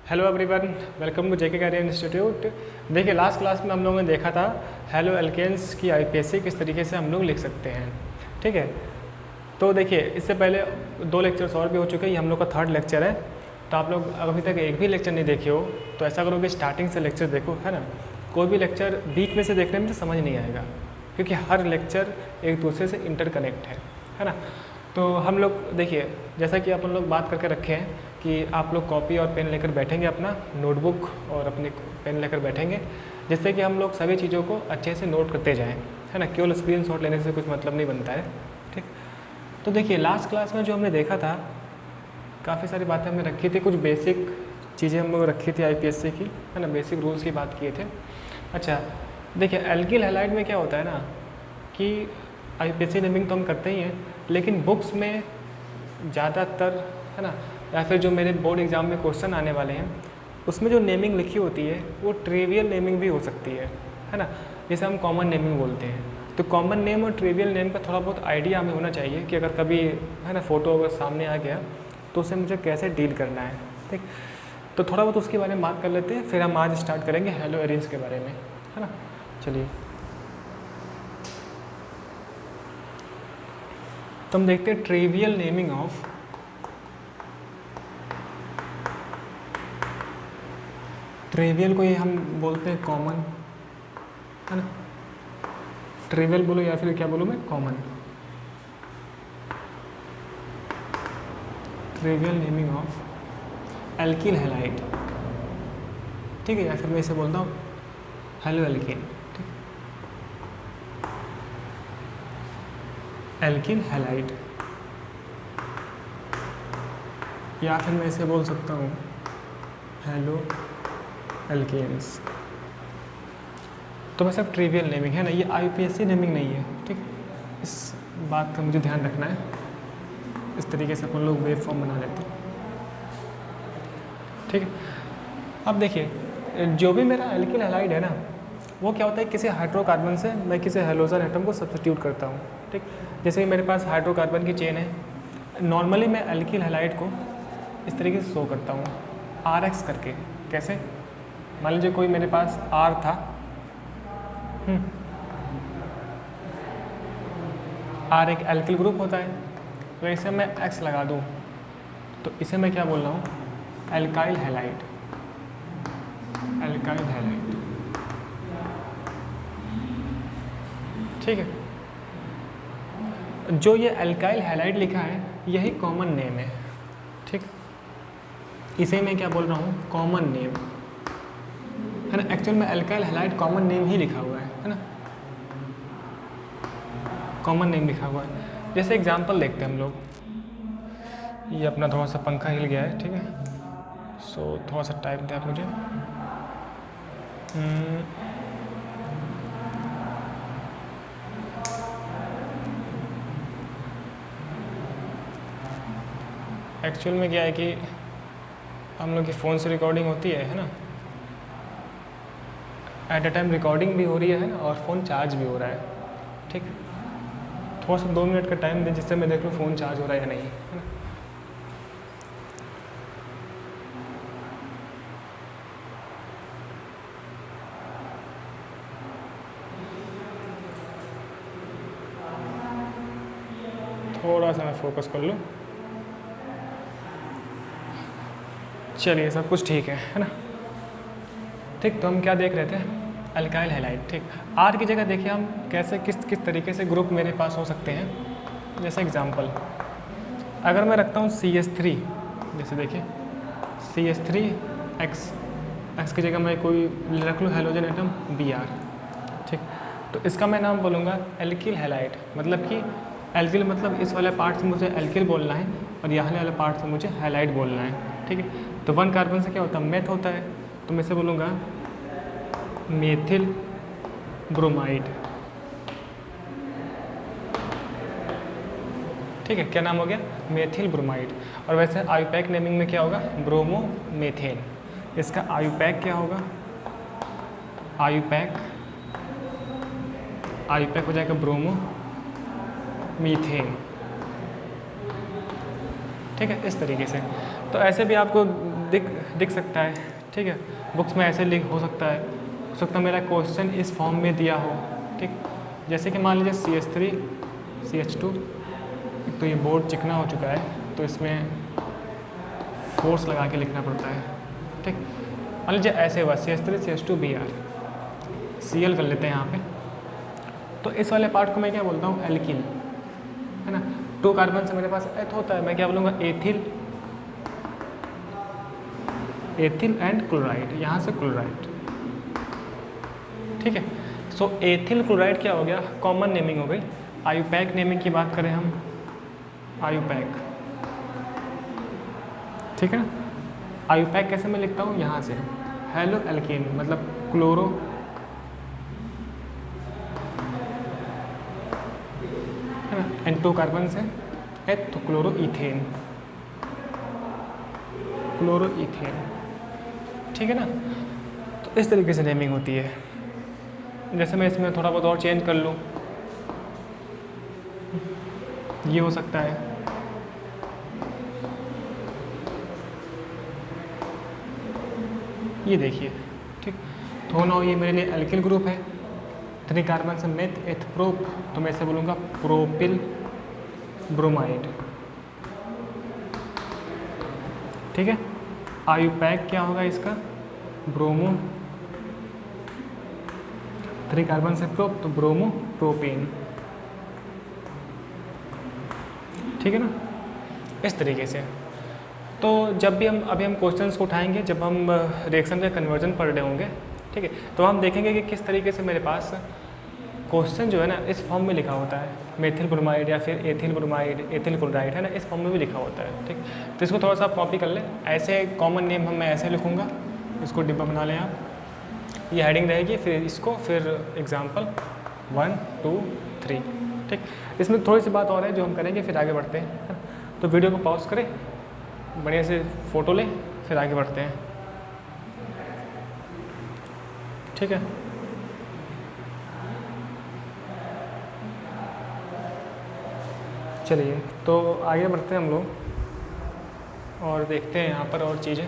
Hello everyone, welcome to JK career institute. देखिए, last class में हम लोगों ने देखा था हेलो एल्केन्स की आईपीएससी किस तरीके से हम लोग लिख सकते हैं। ठीक है, तो देखिए इससे पहले 2 लेक्चर्स और भी हो चुके हैं, ये हम लोग का 3rd लेक्चर है। तो आप लोग अभी तक एक भी लेक्चर नहीं देखे हो तो ऐसा करो कि स्टार्टिंग से लेक्चर देखो, है ना। कोई भी लेक्चर बीच में से देखने में तो समझ नहीं आएगा, क्योंकि हर लेक्चर एक दूसरे से इंटरकनेक्ट है ना। तो हम लोग देखिए, जैसा कि अपन लोग बात करके रखे हैं कि आप लोग कॉपी और पेन लेकर बैठेंगे, अपना नोटबुक और अपनी पेन लेकर बैठेंगे, जिससे कि हम लोग सभी चीज़ों को अच्छे से नोट करते जाएं, है ना। केवल स्क्रीनशॉट लेने से कुछ मतलब नहीं बनता है। ठीक, तो देखिए लास्ट क्लास में जो हमने देखा था, काफ़ी सारी बातें हमने रखी थी, कुछ बेसिक चीज़ें हम लोग रखी थी आईपीएससी की, है ना, बेसिक रूल्स की बात किए थे। अच्छा देखिए, एल्किल हैलाइड में क्या होता है ना कि आईपीएससी नेमिंग तो हम करते ही हैं, लेकिन बुक्स में ज़्यादातर, है ना, या फिर जो मेरे बोर्ड एग्ज़ाम में क्वेश्चन आने वाले हैं उसमें जो नेमिंग लिखी होती है वो ट्रिवियल नेमिंग भी हो सकती है ना, जिसे हम कॉमन नेमिंग बोलते हैं। तो कॉमन नेम और ट्रिवियल नेम का थोड़ा बहुत आइडिया हमें होना चाहिए कि अगर कभी, है ना, फ़ोटो अगर सामने आ गया तो उसे मुझे कैसे डील करना है। ठीक, तो थोड़ा बहुत उसके बारे में बात कर लेते हैं, फिर हम आज स्टार्ट करेंगे हेलो एरेंज के बारे में, है ना। चलिए, तो हम देखते हैं ट्रिवियल नेमिंग ऑफ ट्रिवियल को ये हम बोलते हैं कॉमन, है ना। ट्रिवियल बोलो या फिर क्या बोलूँ मैं, common. Trivial naming of alkyl halide, ठीक है, या फिर मैं इसे बोलता हूँ हेलो एल्किन। ठीक, एल्किल हैलाइड, या फिर मैं इसे बोल सकता हूँ हेलो एल्केन्स। तो बस अब ट्रिवियल नेमिंग है ना, ये आईपीएससी नेमिंग नहीं है। ठीक, इस बात का मुझे ध्यान रखना है। इस तरीके से अपन लोग वेव फॉर्म बना लेते हैं। ठीक है, अब देखिए जो भी मेरा एल्किल हैलाइड है ना, वो क्या होता है, किसी हाइड्रोकार्बन से मैं किसी हेलोजन एटम को सब्स्टिट्यूट करता हूँ। ठीक, जैसे कि मेरे पास हाइड्रोकार्बन की चेन है, नॉर्मली मैं एल्किल हैलाइड को इस तरीके से शो करता हूँ RX करके। कैसे, मान लीजिए कोई मेरे पास R था, R एक एल्किल ग्रुप होता है, तो इसे मैं X लगा दूँ तो इसे मैं क्या बोल रहा हूँ, एल्काइल हैलाइड। एल्काइल हैलाइड, ठीक है। जो ये एल्काइल हैलाइड लिखा है यही कॉमन नेम है। ठीक, इसे मैं क्या बोल रहा हूँ, कॉमन नेम, है ना। एक्चुअल में एल्काइल हैलाइड कॉमन नेम ही लिखा हुआ है ना, कॉमन नेम लिखा हुआ है। जैसे एग्जांपल देखते हैं हम लोग, ये अपना थोड़ा सा पंखा हिल गया है, ठीक है, सो थोड़ा सा टाइम दे आप मुझे। एक्चुअल में क्या है कि हम लोग की फ़ोन से रिकॉर्डिंग होती है ना, एट अ टाइम रिकॉर्डिंग भी हो रही है ना, और फ़ोन चार्ज भी हो रहा है। ठीक, थोड़ा सा 2 मिनट का टाइम दें जिससे मैं देख लूँ फ़ोन चार्ज हो रहा है या नहीं, है ना। थोड़ा सा मैं फोकस कर लूँ। चलिए, सब कुछ ठीक है ना। ठीक, तो हम क्या देख रहे थे, एल्काइल हैलाइड। ठीक, R की जगह देखिए हम कैसे किस तरीके से ग्रुप मेरे पास हो सकते हैं। जैसे एग्जांपल, अगर मैं रखता हूँ CH3, जैसे देखिए CH3X की जगह मैं कोई रख लूँ हेलोजन एटम Br। ठीक, तो इसका मैं नाम बोलूँगा एल्किल हैलाइड। मतलब कि एल्किल मतलब इस वाले पार्ट से मुझे एल्किल बोलना है और यहाँ वाले पार्ट से मुझे हैलाइड बोलना है। ठीक है, तो 1 कार्बन से क्या होता है, मेथ होता है, तो मैं इसे बोलूँगा मेथिल ब्रोमाइड। ठीक है, क्या नाम हो गया, मेथिल ब्रोमाइड। और वैसे आयुपैक नेमिंग में क्या होगा, ब्रोमोमेथेन। इसका आयुपैक क्या होगा, आयुपैक हो जाएगा ब्रोमोमीथेन। ठीक है, इस तरीके से। तो ऐसे भी आपको दिख सकता है, ठीक है, बुक्स में ऐसे लिख हो सकता है मेरा क्वेश्चन इस फॉर्म में दिया हो, ठीक। जैसे कि मान लीजिए CH3 CH2, तो ये बोर्ड चिकना हो चुका है तो इसमें फोर्स लगा के लिखना पड़ता है, ठीक। मान लीजिए ऐसे हुआ CH3 CH2 Br, Cl कर लेते हैं यहाँ पे, तो इस वाले पार्ट को मैं क्या बोलता हूँ, एल्किल, है ना। 2 कार्बन से मेरे पास एथ होता है, मैं क्या बोलूँगा, एथिल एंड क्लोराइड, यहाँ से क्लोराइड, ठीक है। सो एथिल क्लोराइड क्या हो गया, कॉमन नेमिंग हो गई। आयुपैक नेमिंग की बात करें हम, आयुपैक, ठीक है ना। आयुपैक कैसे मैं लिखता हूँ, यहाँ से हेलो एल्केन मतलब क्लोरो, है ना, N2 कार्बन से एथ तो क्लोरोईथेन, ठीक है ना। तो इस तरीके से नेमिंग होती है। जैसे मैं इसमें थोड़ा बहुत और चेंज कर लूँ, ये हो सकता है, ये देखिए, ठीक। तो ना ये मेरे लिए एल्किल ग्रुप है, 3 कार्बन से मेथ एथ प्रोप, तो मैं इसे बोलूँगा प्रोपिल ब्रोमाइड, ठीक है। आयुपैक क्या होगा इसका, ब्रोमो, 3 कार्बन से प्रोप तो ब्रोमो प्रोपेन, ठीक है ना, इस तरीके से। तो जब भी अभी हम क्वेश्चंस को उठाएंगे, जब हम रिएक्शन का कन्वर्जन पढ़ रहे होंगे, ठीक है, तो हम देखेंगे कि किस तरीके से मेरे पास क्वेश्चन जो है ना इस फॉर्म में लिखा होता है, मेथिल ब्रोमाइड या फिर एथिल ब्रोमाइड, एथिल क्लोराइड, है ना, इस फॉर्म में भी लिखा होता है, ठीक। तो इसको थोड़ा सा आप कॉपी कर लें, ऐसे कॉमन नेम मैं ऐसे लिखूँगा, इसको डिब्बा बना लें आप, ये हेडिंग रहेगी, फिर इसको फिर एग्जाम्पल 1 2 3, ठीक। इसमें थोड़ी सी बात और है जो हम करेंगे, फिर आगे बढ़ते हैं। तो वीडियो को पॉज करें, बढ़िया से फ़ोटो लें, फिर आगे बढ़ते हैं, ठीक है। चलिए तो आगे बढ़ते हैं हम लोग और देखते हैं यहाँ पर और चीज़ें।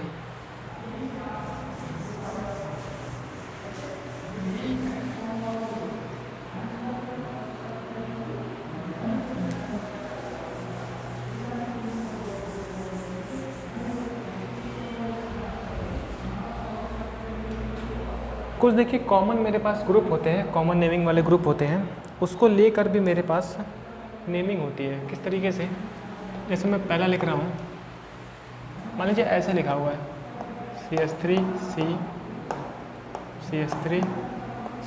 कुछ देखिए कॉमन मेरे पास ग्रुप होते हैं, कॉमन नेमिंग वाले ग्रुप होते हैं, उसको लेकर भी मेरे पास नेमिंग होती है। किस तरीके से, जैसे मैं पहला लिख रहा हूँ, मान लीजिए ऐसे लिखा हुआ है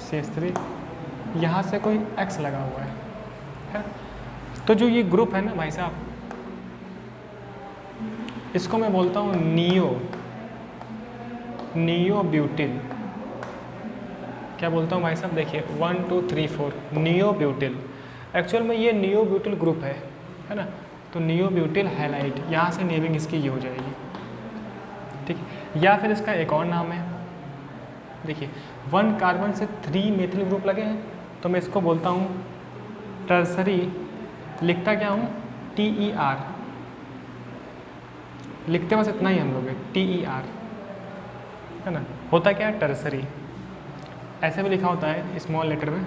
CH3 यहाँ से कोई X लगा हुआ है। तो जो ये ग्रुप है ना भाई साहब, इसको मैं बोलता हूँ नियो ब्यूटिल। क्या बोलता हूँ भाई साहब, देखिए 1 2 3 4 नियो ब्यूटिल। एक्चुअल में ये नियो ब्यूटिल ग्रुप है ना। तो नियो ब्यूटिल हैलाइड, यहाँ से नेमिंग इसकी ये हो जाएगी, ठीक है। या फिर इसका एक और नाम है, देखिए 1 कार्बन से 3 मेथिल ग्रुप लगे हैं, तो मैं इसको बोलता हूँ टर्सरी। लिखता क्या हूँ, TER, लिखते बस इतना ही हम लोग TER, है ना। होता क्या है, टर्सरी। ऐसे भी लिखा होता है स्मॉल लेटर में,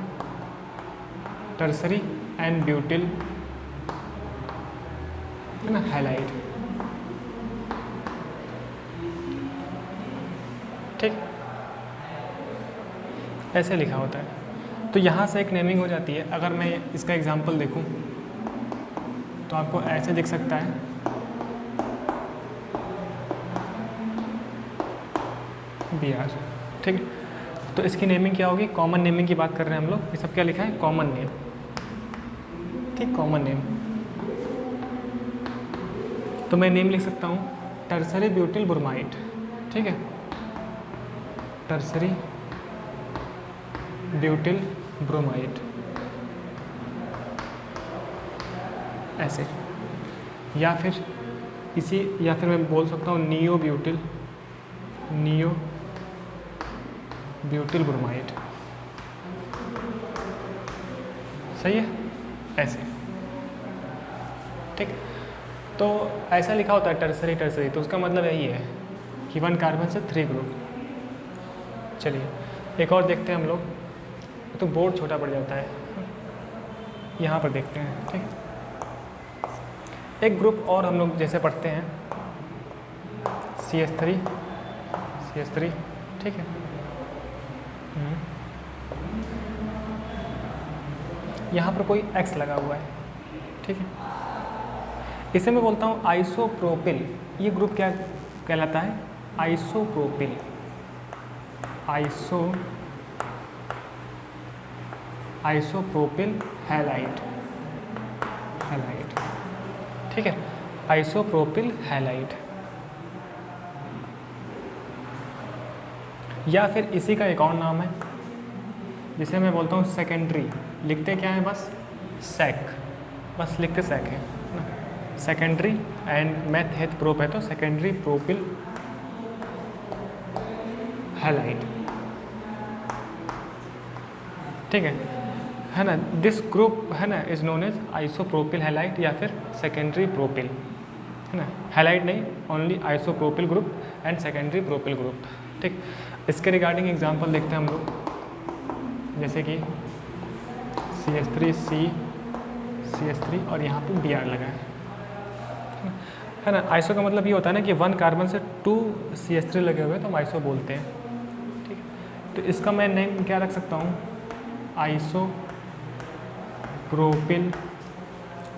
टर्सरी एंड ब्यूटिल, है ना, हैलाइड, ठीक, ऐसे लिखा होता है। तो यहाँ से एक नेमिंग हो जाती है। अगर मैं इसका एग्जांपल देखूँ तो आपको ऐसे दिख सकता है, BR, ठीक है। तो इसकी नेमिंग क्या होगी, कॉमन नेमिंग की बात कर रहे हैं हम लोग। ये सब क्या लिखा है, कॉमन नेम, ठीक, कॉमन नेम। तो मैं नेम लिख सकता हूँ टर्सरी ब्यूटिल ब्रोमाइड, ठीक है, टर्सरी ब्यूटिल ब्रोमाइड, ऐसे। या फिर मैं बोल सकता हूँ नियो ब्यूटिल ब्रोमाइड, सही है, ऐसे, ठीक। तो ऐसा लिखा होता है टर्सरी, तो उसका मतलब यही है कि 1 कार्बन से 3 ग्रुप। चलिए एक और देखते हैं हम लोग, तो बोर्ड छोटा पड़ जाता है, यहाँ पर देखते हैं। ठीक, एक ग्रुप और हम लोग जैसे पढ़ते हैं CH3, ठीक है। यहाँ पर कोई X लगा हुआ है, ठीक है। इसे मैं बोलता हूँ आइसोप्रोपिल। ये ग्रुप क्या कहलाता है? आइसोप्रोपिल। आइसोप्रोपिल हैलाइड, ठीक है, आइसोप्रोपिल हैलाइड। या फिर इसी का एक और नाम है जिसे मैं बोलता हूँ सेकेंडरी। लिखते क्या है? बस सेक, बस लिखते सेक है ना। सेकेंडरी एंड मेथ हेथ प्रोप है तो सेकेंडरी प्रोपिल हैलाइड, ठीक है ना। दिस ग्रुप है ना is known as isopropyl halide या फिर सेकेंडरी प्रोपिल, है ना। हैलाइड नहीं, only isopropyl group and secondary propyl group, ठीक। इसके रिगार्डिंग एग्जांपल देखते हैं हम लोग, जैसे कि CH3 और यहाँ पे Br लगा है ना। आइसो का मतलब ये होता है ना कि 1 कार्बन से 2 CH3 लगे हुए तो हम आइसो बोलते हैं, ठीक है। तो इसका मैं नेम क्या रख सकता हूँ? Isopropyl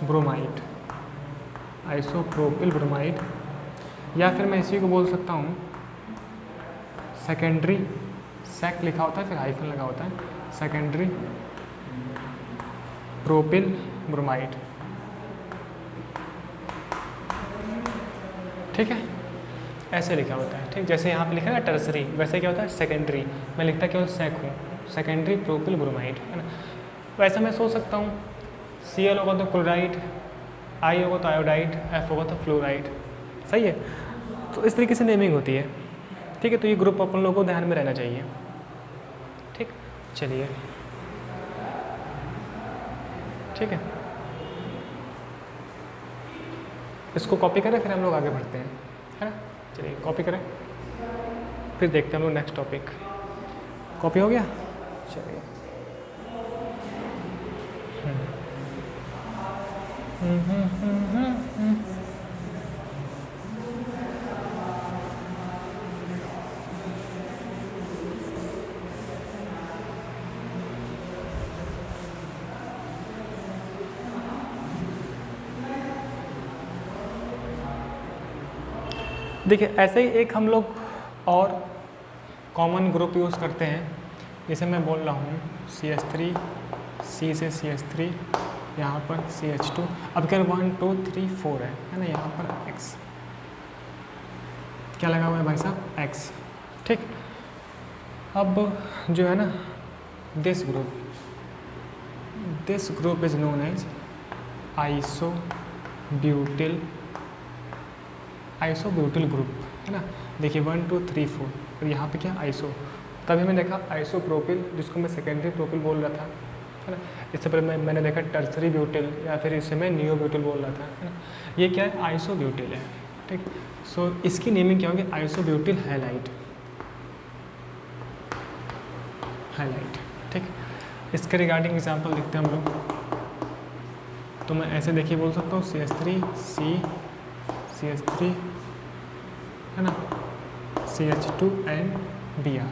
bromide, isopropyl bromide. या फिर मैं इसी को बोल सकता हूँ सेकेंडरी, सेक लिखा होता है फिर हाइफन लगा होता है, सेकेंडरी प्रोपिल ब्रोमाइड, ठीक है। ऐसे लिखा होता है, ठीक। जैसे यहाँ पे लिखा है ना टर्सरी, वैसे क्या होता है? सेकेंडरी। मैं लिखता क्यों सेक हूँ? सेकेंडरी प्रोपिल ब्रोमाइड, है ना। वैसे मैं सोच सकता हूँ Cl होगा तो क्लोराइड, I होगा तो आयोडाइड, F होगा तो फ्लोराइड, सही है। तो इस तरीके से नेमिंग होती है, ठीक है। तो ये ग्रुप अपन लोगों को ध्यान में रहना चाहिए, ठीक। चलिए, ठीक है, इसको कॉपी करें फिर हम लोग आगे बढ़ते हैं, है ना। चलिए कॉपी करें फिर देखते हैं हम लोग नेक्स्ट टॉपिक। कॉपी हो गया? चलिए, देखिए ऐसे ही एक हम लोग और कॉमन ग्रुप यूज़ करते हैं, जैसे मैं बोल रहा हूँ CH3, C से CH3, यहाँ पर CH2। अब क्या 1 2 3 4 है ना। यहाँ पर X क्या लगा हुआ है भाई साहब? X, ठीक। अब जो है ना this group is known as isobutyl group, है ना। देखिए 1 2 3 4 और यहाँ पे क्या आइसो, तभी मैंने देखा आइसोप्रोपिल जिसको मैं सेकेंडरी प्रोपिल बोल रहा था, है ना। इससे पहले मैंने देखा टर्सरी ब्यूटिल या फिर इसे मैं नियोब्यूटिल बोल रहा था, है ना। ये क्या है? आइसोब्यूटिल है, ठीक। सो इसकी नेमिंग क्या होगी? आइसोब्यूटिल हैलाइड, ठीक। इसके रिगार्डिंग एग्जांपल देखते हैं हम लोग। तो मैं ऐसे देखिए बोल सकता हूँ CH3 है ना, CH2 एंड Br।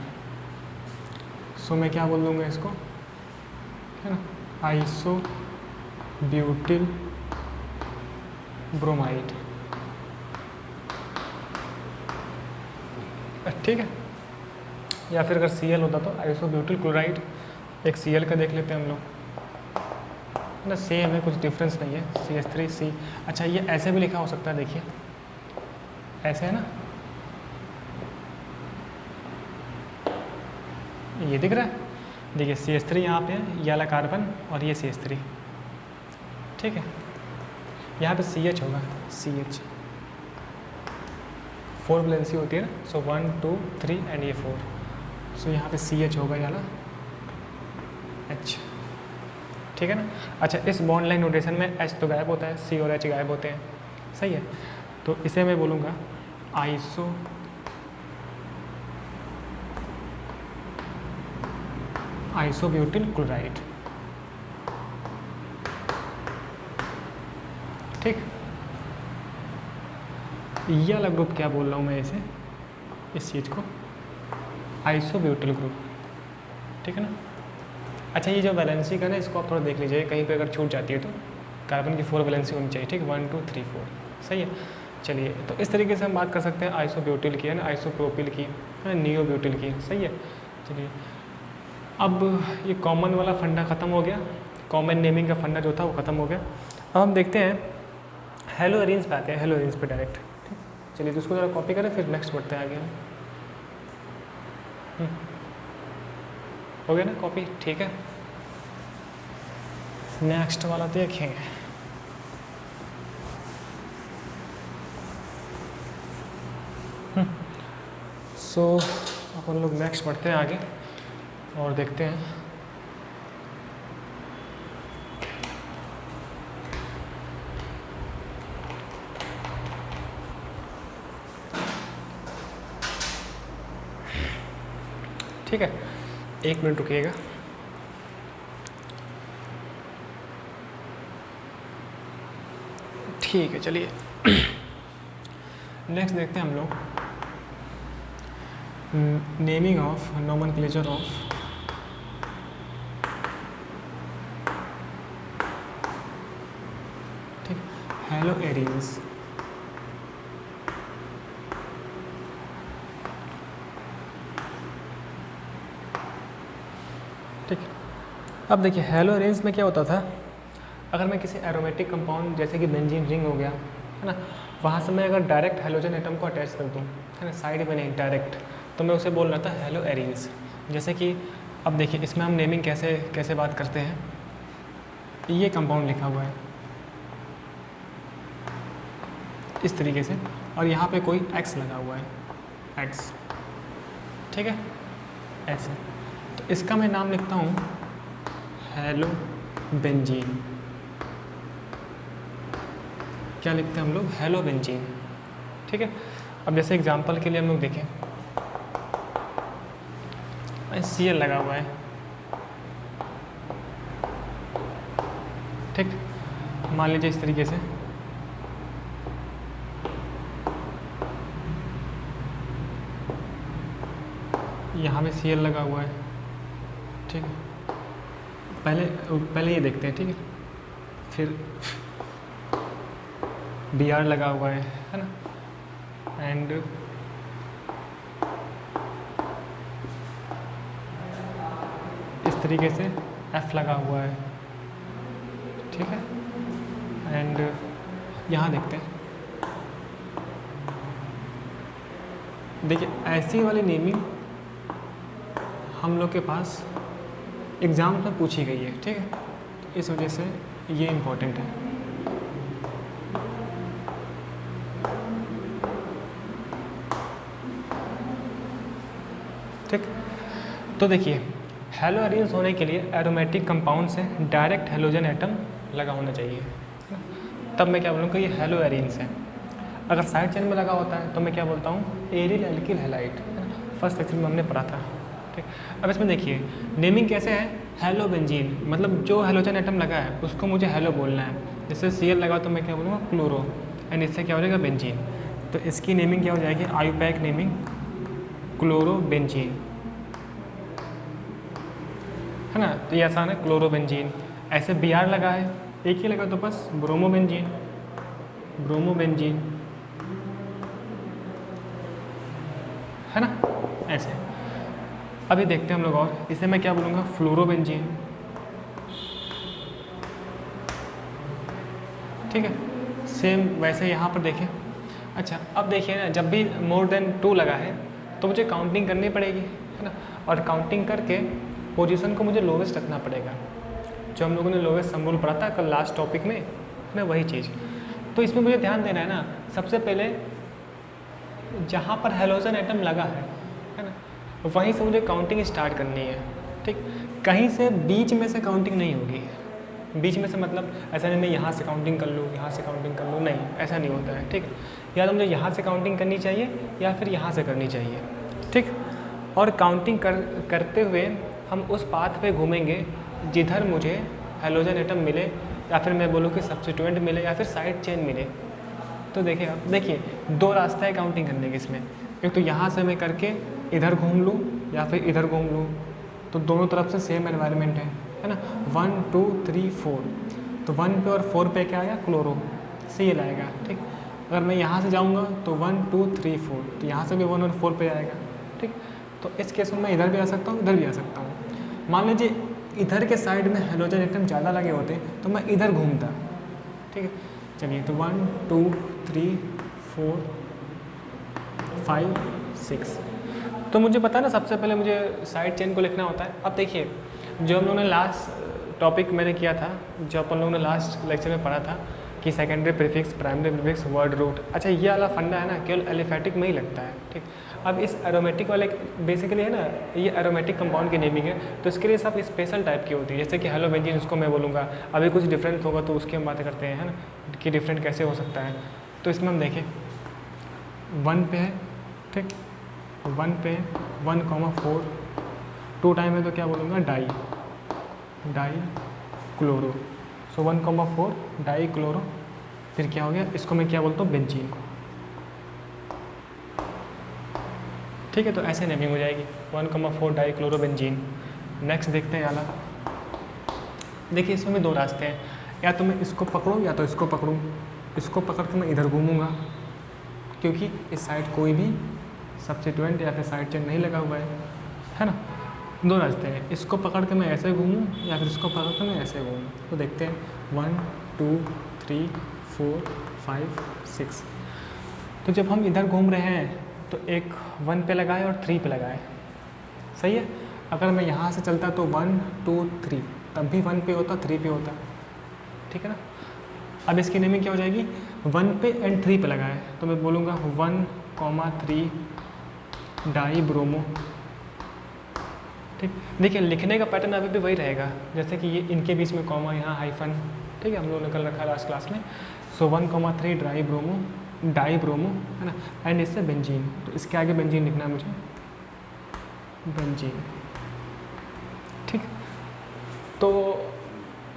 सो मैं क्या बोल दूँगा इसको, है ना, आइसोब्यूटिल ब्रोमाइड, ठीक है। या फिर अगर Cl होता तो आइसोब्यूटिल क्लोराइड। एक Cl का देख लेते हैं हम लोग ना, सेम है, कुछ डिफरेंस नहीं है। CH3C। अच्छा ये ऐसे भी लिखा हो सकता है, देखिए ऐसे है ना, ये दिख रहा है। देखिए CH3 यहाँ पे है, ये वाला कार्बन और ये CH3, ठीक है। यहाँ पे CH होगा, CH 4 वैलेंसी होती है ना। सो 1 2 3 एंड ये 4। सो यहाँ पे CH होगा, ये वाला H, ठीक है ना। अच्छा इस बॉन्ड लाइन नोटेशन में H तो गायब होता है, C और H गायब होते हैं, सही है। तो इसे मैं बोलूँगा आइसोब्यूटिल क्लोराइड। ठीक, ये वाला ग्रुप क्या बोल रहा हूँ मैं इसे, इस चीज़ को आइसोब्यूटिल ग्रुप, ठीक है ना। अच्छा, ये जो वैलेंसी का ना, इसको आप थोड़ा देख लीजिए, कहीं पे अगर छूट जाती है तो कार्बन की 4 वैलेंसी होनी चाहिए, ठीक, 1 2 3 4, सही है। चलिए, तो इस तरीके से हम बात कर सकते हैं आइसोब्यूटिल की, है ना, आइसोप्रोपिल की, है ना, नियोब्यूटिल की, सही है। चलिए, अब ये कॉमन वाला फंडा ख़त्म हो गया, कॉमन नेमिंग का फंडा जो था वो ख़त्म हो गया। अब हम देखते हैं हेलो एरेंज पे आते हैं, हेलो एरेंज पे डायरेक्ट। ठीक, चलिए, तो उसको ज़रा कॉपी करें, फिर नेक्स्ट बढ़ते हैं आगे हम। हो गया ना कॉपी, ठीक है। नेक्स्ट वाला देखेंगे। सो अपन लोग नेक्स्ट बढ़ते हैं आगे और देखते हैं। ठीक है, 1 मिनट रुकिएगा। ठीक है, चलिए नेक्स्ट देखते हैं हम लोग नेमिंग ऑफ नोमेनक्लेचर ऑफ ठीक हेलो एरेंज। ठीक, अब देखिए हेलो एरेंज में क्या होता था, अगर मैं किसी एरोमेटिक कंपाउंड जैसे कि बेंजीन रिंग हो गया, है ना, वहाँ से मैं अगर डायरेक्ट हेलोजन एटम को अटैच कर दूँ, है ना, साइड में नहीं डायरेक्ट, तो मैं उसे बोल रहा था हेलो एरेंज। जैसे कि अब देखिए इसमें हम नेमिंग कैसे कैसे बात करते हैं, ये कंपाउंड लिखा हुआ है इस तरीके से, और यहाँ पे कोई एक्स लगा हुआ है, एक्स, ठीक है, ऐसे, तो इसका मैं नाम लिखता हूँ हेलो बेंजीन। क्या लिखते हैं हम लोग, हेलो बेंजीन, ठीक है। अब जैसे एग्जांपल के लिए हम लोग देखें, Cl लगा हुआ है, ठीक, मान लीजिए इस तरीके से, यहाँ पे Cl लगा हुआ है, ठीक है। पहले ये देखते हैं, ठीक है, फिर Br लगा हुआ है ना, एंड इस तरीके से F लगा हुआ है, ठीक है, एंड यहाँ देखते हैं, देखिए ऐसी वाली नेमिंग हम लोग के पास एग्ज़ाम में पूछी गई है, ठीक है, तो इस वजह से ये इम्पोर्टेंट है। ठीक, तो देखिए हेलो एरेंज होने के लिए एरोमेटिक कंपाउंड से डायरेक्ट हेलोजन एटम लगा होना चाहिए, तब मैं क्या बोलूँगा ये हेलो एरेंज है। अगर साइड चेन में लगा होता है तो मैं क्या बोलता हूँ aryl alkyl halide, first lecture में हमने पढ़ा था, ठीक। अब इसमें देखिए नेमिंग कैसे है, हेलो बेंजीन, मतलब जो हेलोजन एटम लगा है उसको मुझे हेलो बोलना है। जैसे Cl लगा तो मैं क्या बोलूँगा क्लोरो, एंड इससे क्या हो जाएगा बेंजीन, तो इसकी नेमिंग क्या हो जाएगी आयुपैक नेमिंग क्लोरो बेंजीन, है ना, तो ये आसान है क्लोरो बेंजीन। ऐसे Br लगा है, एक ही लगा तो बस ब्रोमो बेंजीन, ब्रोमो बेंजीन, है ना, ऐसे। अभी देखते हैं हम लोग, और इसे मैं क्या बोलूँगा फ्लोरो बेंजीन, ठीक है। सेम वैसे यहाँ पर देखें। अच्छा, अब देखिए ना, जब भी मोर देन 2 लगा है तो मुझे काउंटिंग करनी पड़ेगी, है ना, और काउंटिंग करके पोजीशन को मुझे लोवेस्ट रखना पड़ेगा, जो हम लोगों ने लोवेस्ट सिंबल पढ़ा था कल लास्ट टॉपिक में ना, वही चीज़। तो इसमें मुझे ध्यान देना है ना, सबसे पहले जहाँ पर हेलोजन एटम लगा है ना, वहीं से मुझे काउंटिंग स्टार्ट करनी है, ठीक। कहीं से बीच में से काउंटिंग नहीं होगी, बीच में से मतलब ऐसा नहीं मैं यहाँ से काउंटिंग कर लूँ, यहाँ से काउंटिंग कर लूँ, नहीं, ऐसा नहीं होता है, ठीक। या तो मुझे यहाँ से काउंटिंग करनी चाहिए या फिर यहाँ से करनी चाहिए, ठीक। और काउंटिंग करते हुए हम उस पाथ पे घूमेंगे जिधर मुझे हैलोजन एटम मिले, या फिर मैं बोलूँ कि सब्स्टिट्यूएंट मिले, या फिर साइड चेन मिले। तो देखिए अब देखिए 2 रास्ता है काउंटिंग करने के इसमें। एक तो यहाँ से मैं करके इधर घूम लूँ या फिर इधर घूम लूँ, तो दोनों तरफ से सेम एनवायरनमेंट है ना। 1 2 3 4, तो 1 पे और 4 पे क्या आएगा, क्लोरो, सी एल आएगा। ठीक, अगर मैं यहाँ से जाऊँगा तो 1 2 3 4, तो यहाँ से भी 1 और 4 पे आएगा। ठीक, तो इस केस में मैं इधर भी आ सकता हूँ, इधर भी आ सकता हूँ। मान लीजिए इधर के साइड में हैलोजन एटम ज़्यादा लगे होते तो मैं इधर घूमता। ठीक है, चलिए तो 1 2 3 4 5 6, तो मुझे पता है ना, सबसे पहले मुझे साइड चेन को लिखना होता है। अब देखिए जो हम लोगों ने लास्ट टॉपिक मैंने किया था, जो अपन लोगों ने लास्ट लेक्चर में पढ़ा था कि secondary prefix, primary prefix, word root, अच्छा ये वाला फंडा है ना केवल एलिफेटिक में ही लगता है। ठीक, अब इस एरोमेटिक वाले बेसिकली है ना, ये एरोमेटिक कंपाउंड की नेमिंग है, तो इसके लिए सब स्पेशल टाइप की होती है। जैसे कि हेलो बेंजीन, उसको मैं बोलूँगा, अभी कुछ डिफरेंट होगा तो उसकी हम बातें करते हैं, है ना, कि डिफरेंट कैसे हो सकता है। तो इसमें हम देखें 1 पे है, ठीक, 1 पे 1,4, 2 टाइम है तो क्या बोलूँगा, डाई क्लोरो। सो 1,4 डाई क्लोरो, फिर क्या हो गया, इसको मैं क्या बोलता हूँ, बेंजीन। ठीक है, तो ऐसे नेमिंग हो जाएगी 1,4 डाई क्लोरो बेंजीन। नेक्स्ट देखते हैं आला। देखिए इसमें भी 2 रास्ते हैं, या तो मैं इसको पकड़ूँ या तो इसको पकड़ूँ। इसको पकड़ के मैं इधर घूमूंगा क्योंकि इस साइड कोई भी सब्स्टिट्यूएंट या फिर साइड चेन नहीं लगा हुआ है ना। 2 रास्ते हैं, इसको पकड़ के मैं ऐसे घूमूँ या फिर इसको पकड़ के मैं ऐसे घूमूँ। तो देखते हैं 1 2 3 4 5 6। तो जब हम इधर घूम रहे हैं तो एक 1 पे लगाए और 3 पे लगाए, सही है। अगर मैं यहाँ से चलता तो 1 2 3, तब भी 1 पे होता, 3 पे होता, ठीक है ना। अब इसकी नेमिंग क्या हो जाएगी, 1 पे एंड 3 पे लगाए तो मैं बोलूँगा 1,3 डाई ब्रोमो। ठीक, देखिए लिखने का पैटर्न अभी भी वही रहेगा, जैसे कि ये इनके बीच में कॉमा, यहाँ हाइफन, ठीक है, हम लोगों ने कल रखा लास्ट क्लास में। सो 1,3 डाई ब्रोमो, है ना, एंड इससे बेंजीन, तो इसके आगे बेंजीन लिखना है मुझे, बेंजीन। ठीक, तो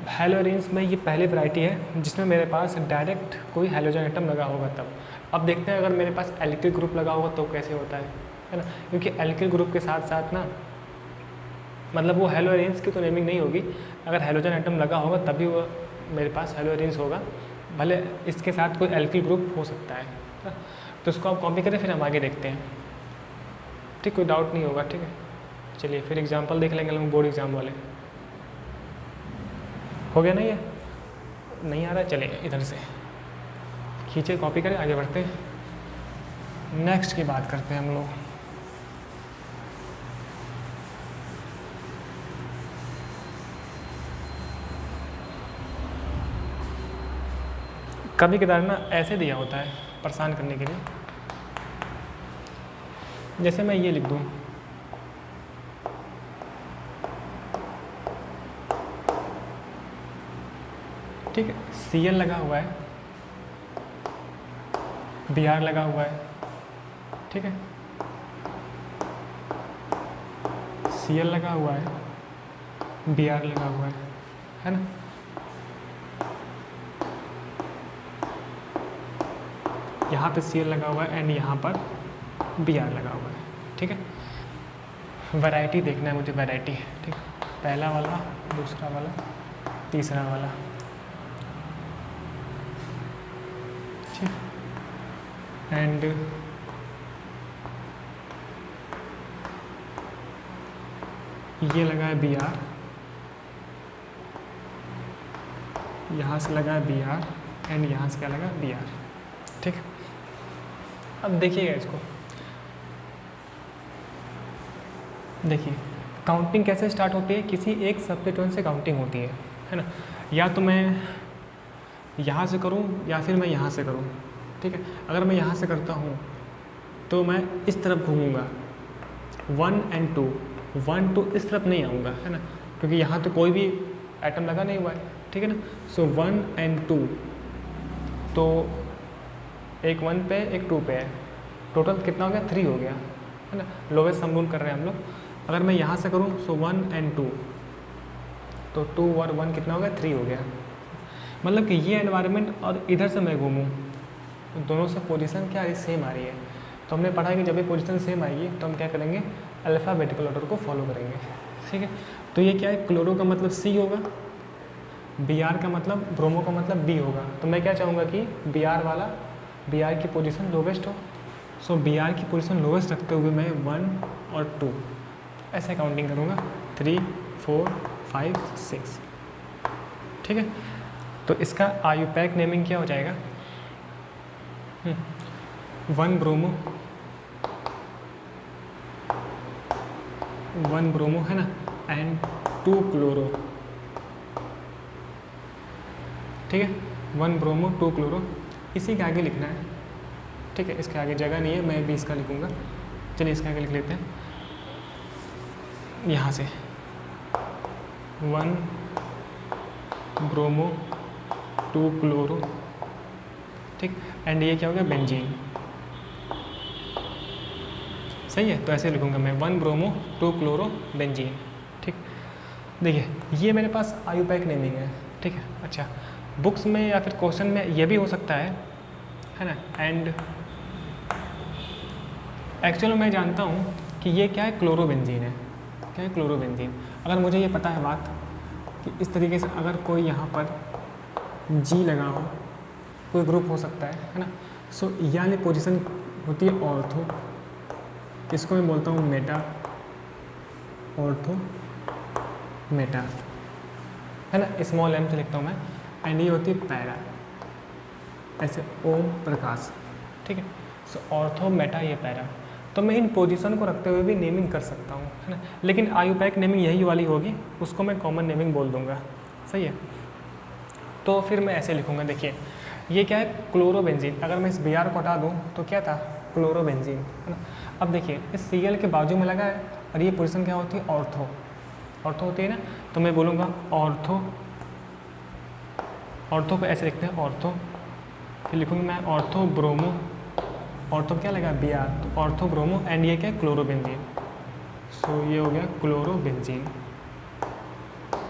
हैलोजेंस में ये पहली वैरायटी है जिसमें मेरे पास डायरेक्ट कोई हैलोजन एटम लगा होगा तब। अब देखते हैं अगर मेरे पास एल्किल ग्रुप लगा होगा तो कैसे होता है ना, क्योंकि एल्किल ग्रुप के साथ साथ ना, मतलब वो हैलोजेंस की तो नेमिंग नहीं होगी, अगर हैलोजन एटम लगा होगा तभी वो मेरे पास हैलोजेंस होगा, भले इसके साथ कोई एल्किल ग्रुप हो सकता है। तो इसको आप कॉपी करें, फिर हम आगे देखते हैं। ठीक, कोई डाउट नहीं होगा, ठीक है। चलिए फिर एग्जांपल देख लेंगे हम, बोर्ड एग्जाम वाले। हो गया ना, ये नहीं आ रहा है, चलिए इधर से खींचे, कॉपी करें, आगे बढ़ते हैं। नेक्स्ट की बात करते हैं हम लोग। कभी कदार ना ऐसे दिया होता है परेशान करने के लिए, जैसे मैं ये लिख दूँ, ठीक है, Cl लगा हुआ है, Br लगा हुआ है, ठीक है, Cl लगा हुआ है, Br लगा हुआ है ना। यहाँ पे Cl लगा हुआ है एंड यहाँ पर Br लगा हुआ है, ठीक है। वैरायटी देखना है मुझे, वैरायटी, ठीक, पहला वाला, दूसरा वाला, तीसरा वाला, ठीक, एंड ये लगा है Br, यहाँ से लगा है Br एंड यहाँ से क्या लगा, Br, ठीक। अब देखिएगा इसको, देखिए काउंटिंग कैसे स्टार्ट होती है, किसी एक सब्स्टिट्यूएंट से काउंटिंग होती है ना। या तो मैं यहाँ से करूँ या फिर मैं यहाँ से करूँ, ठीक है। अगर मैं यहाँ से करता हूँ तो मैं इस तरफ घूमूंगा, 1 एंड 2, 1 2 इस तरफ नहीं आऊँगा, है ना, क्योंकि यहाँ तो कोई भी एटम लगा नहीं हुआ है, ठीक है ना। सो 1 एंड 2, तो एक 1 पे एक 2 पे है, टोटल कितना हो गया, 3 हो गया, है ना। लोवेस्ट सम रूल कर रहे हैं हम लोग, अगर मैं यहाँ से करूँ सो 1 and 2, तो 2 और 1 कितना हो गया, 3 हो गया। मतलब कि ये एनवायरनमेंट और इधर से मैं घूमूँ तो दोनों से पोजीशन क्या है, सेम आ रही है। तो हमने पढ़ा कि जब भी पोजीशन सेम आएगी तो हम क्या करेंगे, अल्फ़ाबेटिकल ऑर्डर को फॉलो करेंगे, ठीक है। तो ये क्या है, क्लोरो का मतलब सी होगा, बी आर का मतलब, ब्रोमो का मतलब बी होगा। तो मैं क्या चाहूँगा कि बी आर की पोजीशन लोवेस्ट हो। सो बी आर की पोजीशन लोवेस्ट रखते हुए मैं 1 और 2 ऐसे काउंटिंग करूँगा, 3 4 5 6, ठीक है। तो इसका आयुपैक नेमिंग क्या हो जाएगा, 1 ब्रोमो है ना, एंड 2 क्लोरो, ठीक है। 1 ब्रोमो 2 क्लोरो, इसी के आगे लिखना है, ठीक है। इसके आगे जगह नहीं है, मैं भी इसका लिखूँगा। चलिए इसके आगे लिख लेते हैं यहाँ से, 1 ब्रोमो 2 क्लोरो, ठीक। एंड ये क्या हो गया, बेंजीन, सही है। तो ऐसे लिखूँगा मैं, 1 ब्रोमो 2 क्लोरो बेंजीन, ठीक। देखिए ये मेरे पास आयुपैक नेमिंग है, ठीक है। अच्छा, बुक्स में या फिर क्वेश्चन में ये भी हो सकता है ना। एंड एक्चुअली मैं जानता हूँ कि ये क्या है, क्लोरोबेंजीन है, क्या है, क्लोरोबेंजीन। अगर मुझे ये पता है बात कि इस तरीके से अगर कोई यहाँ पर जी लगा हो, कोई ग्रुप हो सकता है ना। सो ये वाली पोजीशन होती है ऑर्थो, इसको मैं बोलता हूँ मेटा, ऑर्थो मेटा, है ना, स्मॉल एम से लिखता हूँ मैं। एंड ये होती है पैरा, ऐसे ओम प्रकाश, ठीक है। सो ऑर्थो मेटा ये पैरा। तो मैं इन पोजीशन को रखते हुए भी नेमिंग कर सकता हूँ, है ना। लेकिन आयुपैक नेमिंग यही वाली होगी, उसको मैं कॉमन नेमिंग बोल दूँगा, सही है। तो फिर मैं ऐसे लिखूँगा, देखिए ये क्या है, क्लोरोबेंजीन। अगर मैं इस बी आर को हटा दूँ तो क्या था, क्लोरोबेंजीन, है ना। अब देखिए इस सी एल के बाजू में लगा है और ये पोजीशन क्या होती है, ऑर्थो, ऑर्थो होती है ना। तो मैं बोलूँगा ऑर्थो, ऑर्थो को ऐसे लिखते हैं ऑर्थो, फिर लिखूँगा मैं ऑर्थो ब्रोमो, ऑर्थो क्या लगा, बी आर, तो ऑर्थो ब्रोमो, एंड ये क्या है, क्लोरोबेंजीन। सो ये हो गया क्लोरोबेंजीन,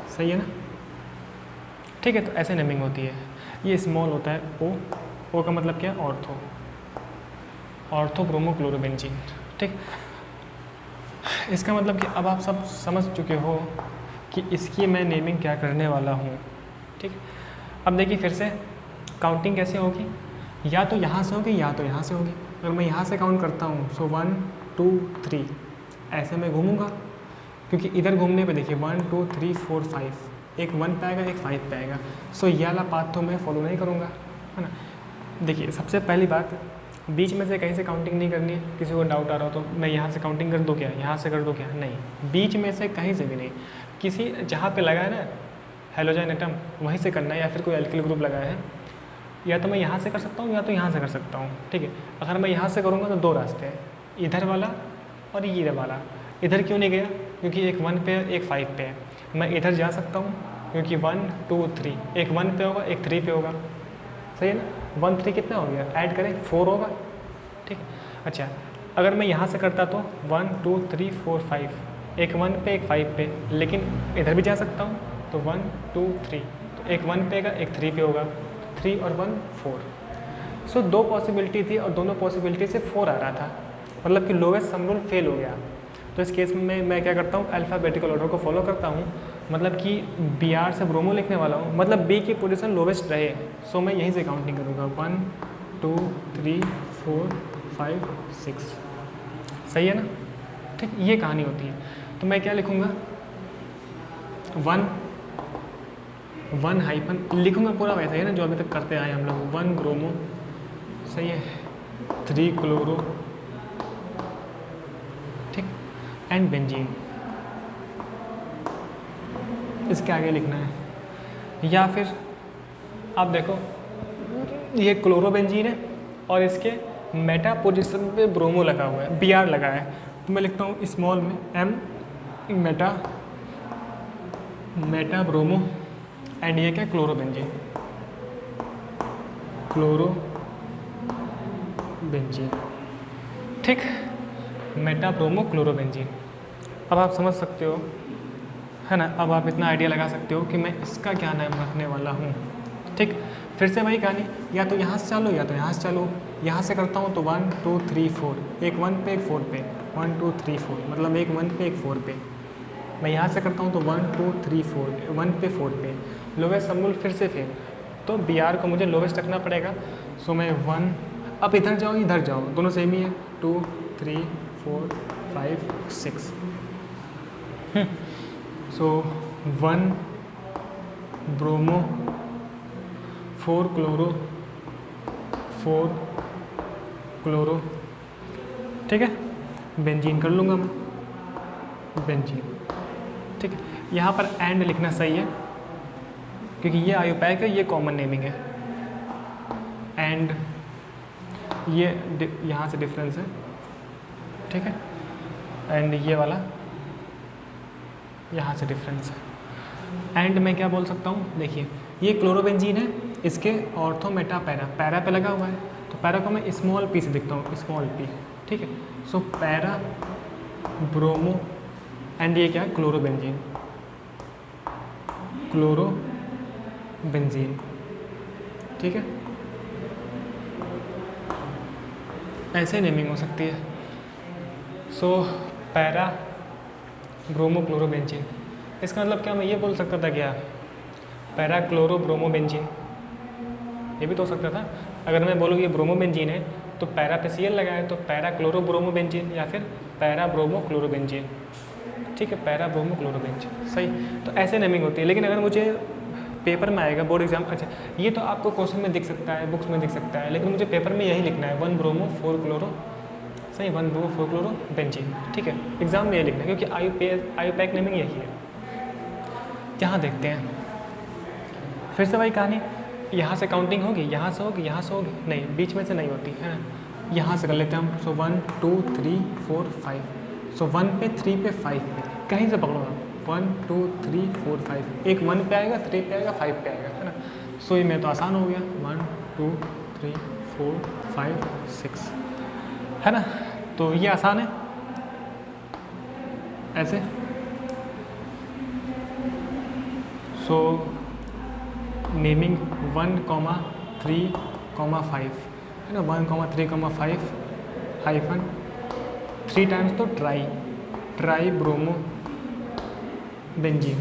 सही है ना, ठीक है। तो ऐसे नेमिंग होती है। ये स्मॉल होता है ओ का मतलब क्या है, ऑर्थो, ऑर्थो ब्रोमो क्लोरोबेंजीन, ठीक। इसका मतलब कि अब आप सब समझ चुके हो कि इसकी मैं नेमिंग क्या करने वाला हूँ, ठीक। अब देखिए फिर से काउंटिंग कैसे होगी, या तो यहाँ से होगी या तो यहाँ से होगी। अगर मैं यहाँ से काउंट करता हूँ सो 1 2 3 ऐसे मैं घूमूंगा, क्योंकि इधर घूमने पे देखिए 1 2 3 4 5, एक 1 पे आएगा, एक 5 पे आएगा। सो ये वाला पाथ तो मैं फॉलो नहीं करूँगा, है ना। देखिए सबसे पहली बात, बीच में से कहीं से काउंटिंग नहीं करनी है। किसी को डाउट आ रहा हो तो मैं यहाँ से काउंटिंग कर दूँ क्या, यहाँ से कर दूँ क्या, नहीं, बीच में से कहीं से भी नहीं। किसी जहाँ पे लगा है ना हेलोजन एटम, वहीं से करना है, या फिर कोई एल्किल ग्रुप लगाया है, या तो मैं यहाँ से कर सकता हूँ या तो यहाँ से कर सकता हूँ, ठीक है। अगर मैं यहाँ से करूँगा तो 2 रास्ते हैं, इधर वाला और ये इधर वाला। इधर क्यों नहीं गया, क्योंकि एक 1 पे है, एक 5 पे है। मैं इधर जा सकता हूँ क्योंकि 1 2 3, एक 1 पे होगा, एक 3 पे होगा, सही है ना। 1 3 कितना हो गया, ऐड करें 4 होगा, ठीक। अच्छा, अगर मैं यहाँ से करता तो 1 2 3 4 5, एक 1 पे एक 5 पे, लेकिन इधर भी जा सकता हूँ तो 1 2 3, तो एक 1 पे का एक 3 पे होगा, 3 और 1 4। सो 2 पॉसिबिलिटी थी और दोनों पॉसिबिलिटी से 4 आ रहा था, मतलब कि लोवेस्ट सम रूल फेल हो गया। तो इस केस में मैं क्या करता हूँ, अल्फ़ाबेटिकल ऑर्डर को फॉलो करता हूँ, मतलब कि बी आर से ब्रोमो लिखने वाला हूँ, मतलब बी की पोजीशन लोवेस्ट रहे। सो मैं यहीं से काउंटिंग करूँगा 1 2 3 4 5 6, सही है ना, ठीक। ये कहानी होती है। तो मैं क्या लिखूँगा, 1 हाइफन लिखूँगा पूरा वैसा ही है ना जो अभी तक करते आए हम लोग, 1 ब्रोमो, सही है, 3 क्लोरो, ठीक, एंड बेंजीन। इसके आगे लिखना है, या फिर आप देखो ये क्लोरोबेंजीन है और इसके मेटा पोजीशन पे ब्रोमो लगा हुआ है, बी आर लगा है। तो मैं लिखता हूँ स्मॉल में एम मेटा ब्रोमो, एंड ये क्या, क्लोरोबेंजीन, क्लोरोबेंजीन, ठीक, मेटा ब्रोमो क्लोरोबेंजीन। अब आप समझ सकते हो, है ना, अब आप इतना आइडिया लगा सकते हो कि मैं इसका क्या नाम रखने वाला हूँ। ठीक, फिर से वही कहानी, या तो यहाँ से चालो या तो यहाँ से चालो। यहाँ से करता हूँ तो 1 2 3 4, एक 1 पे एक 4 पे, 1 2 3 4, मतलब एक 1 पे एक 4 पे। मैं यहाँ से करता हूँ तो 1 2 3 4, 1 पे 4 पे, लोवेस्ट सबमूल फिर से फेल, तो बी आर को मुझे लोवेस्ट रखना पड़ेगा। सो मैं 1, अब इधर जाओ, दोनों सेम ही है, 2 3 4 5 6। सो 1 ब्रोमो, 4 क्लोरो, 4 क्लोरो, ठीक है, बेंजीन कर लूँगा मैं, बेंजीन। ठीक है, यहाँ पर एंड लिखना सही है क्योंकि ये आयुपैक है, ये कॉमन नेमिंग है। एंड ये यहाँ से डिफरेंस है, ठीक है, एंड ये वाला यहाँ से डिफरेंस है। एंड मैं क्या बोल सकता हूँ, देखिए ये क्लोरोबेंजीन है, इसके ऑर्थो मेटा पैरा, पैरा पे लगा हुआ है, तो पैरा को मैं स्मॉल पी से दिखता हूँ, स्मॉल पी, ठीक है। सो पैरा ब्रोमो, एंड ये क्या है, क्लोरोबेंजीन, क्लोरोबेंजीन, ठीक है। ऐसे नेमिंग हो सकती है। सो पैरा ब्रोमो क्लोरोबेंजीन, इसका मतलब क्या, मैं ये बोल सकता था क्या, पैरा क्लोरो ब्रोमोबेंजीन, ये भी तो हो सकता था। अगर मैं बोलूँ ये ब्रोमोबेंजीन है तो पैरा पे सीएल लगा है, तो पैरा क्लोरो ब्रोमोबेंजीन या फिर पैरा ब्रोमो क्लोरोबेंजीन, ठीक है, पैरा ब्रोमो क्लोरोबेंजीन, सही। तो ऐसे नेमिंग होती है। लेकिन अगर मुझे पेपर में आएगा बोर्ड एग्जाम, अच्छा ये तो आपको क्वेश्चन में दिख सकता है, बुक्स में दिख सकता है, लेकिन मुझे पेपर में यही लिखना है, 1 ब्रोमो 4 क्लोरो, सही, 1 ब्रोमो 4 क्लोरो बेंजीन, ठीक है, एग्जाम में ये लिखना है क्योंकि आयुपैक नेमिंग यही है। यहाँ देखते हैं, फिर से वही कहानी, यहाँ से काउंटिंग होगी, यहाँ से होगी, यहाँ से होगी, नहीं, बीच में से नहीं होती है ना। यहाँ से कर लेते हैं हम। सो 1 2 3 4 5, सो 1 पे 3 पे 5 पे, कहीं से पकड़ो आप, 1 2 3 4 5, एक 1 पे आएगा, 3 पे आएगा, 5 पे आएगा, है ना। सो ये में तो आसान हो गया, 1 2 3 4 5 6, है ना। तो ये आसान है ऐसे। सो नेमिंग 1 3 5, है ना, 1 3 5 हाइफन 3 टाइम्स, तो ट्राई ब्रोमो बेंजीन।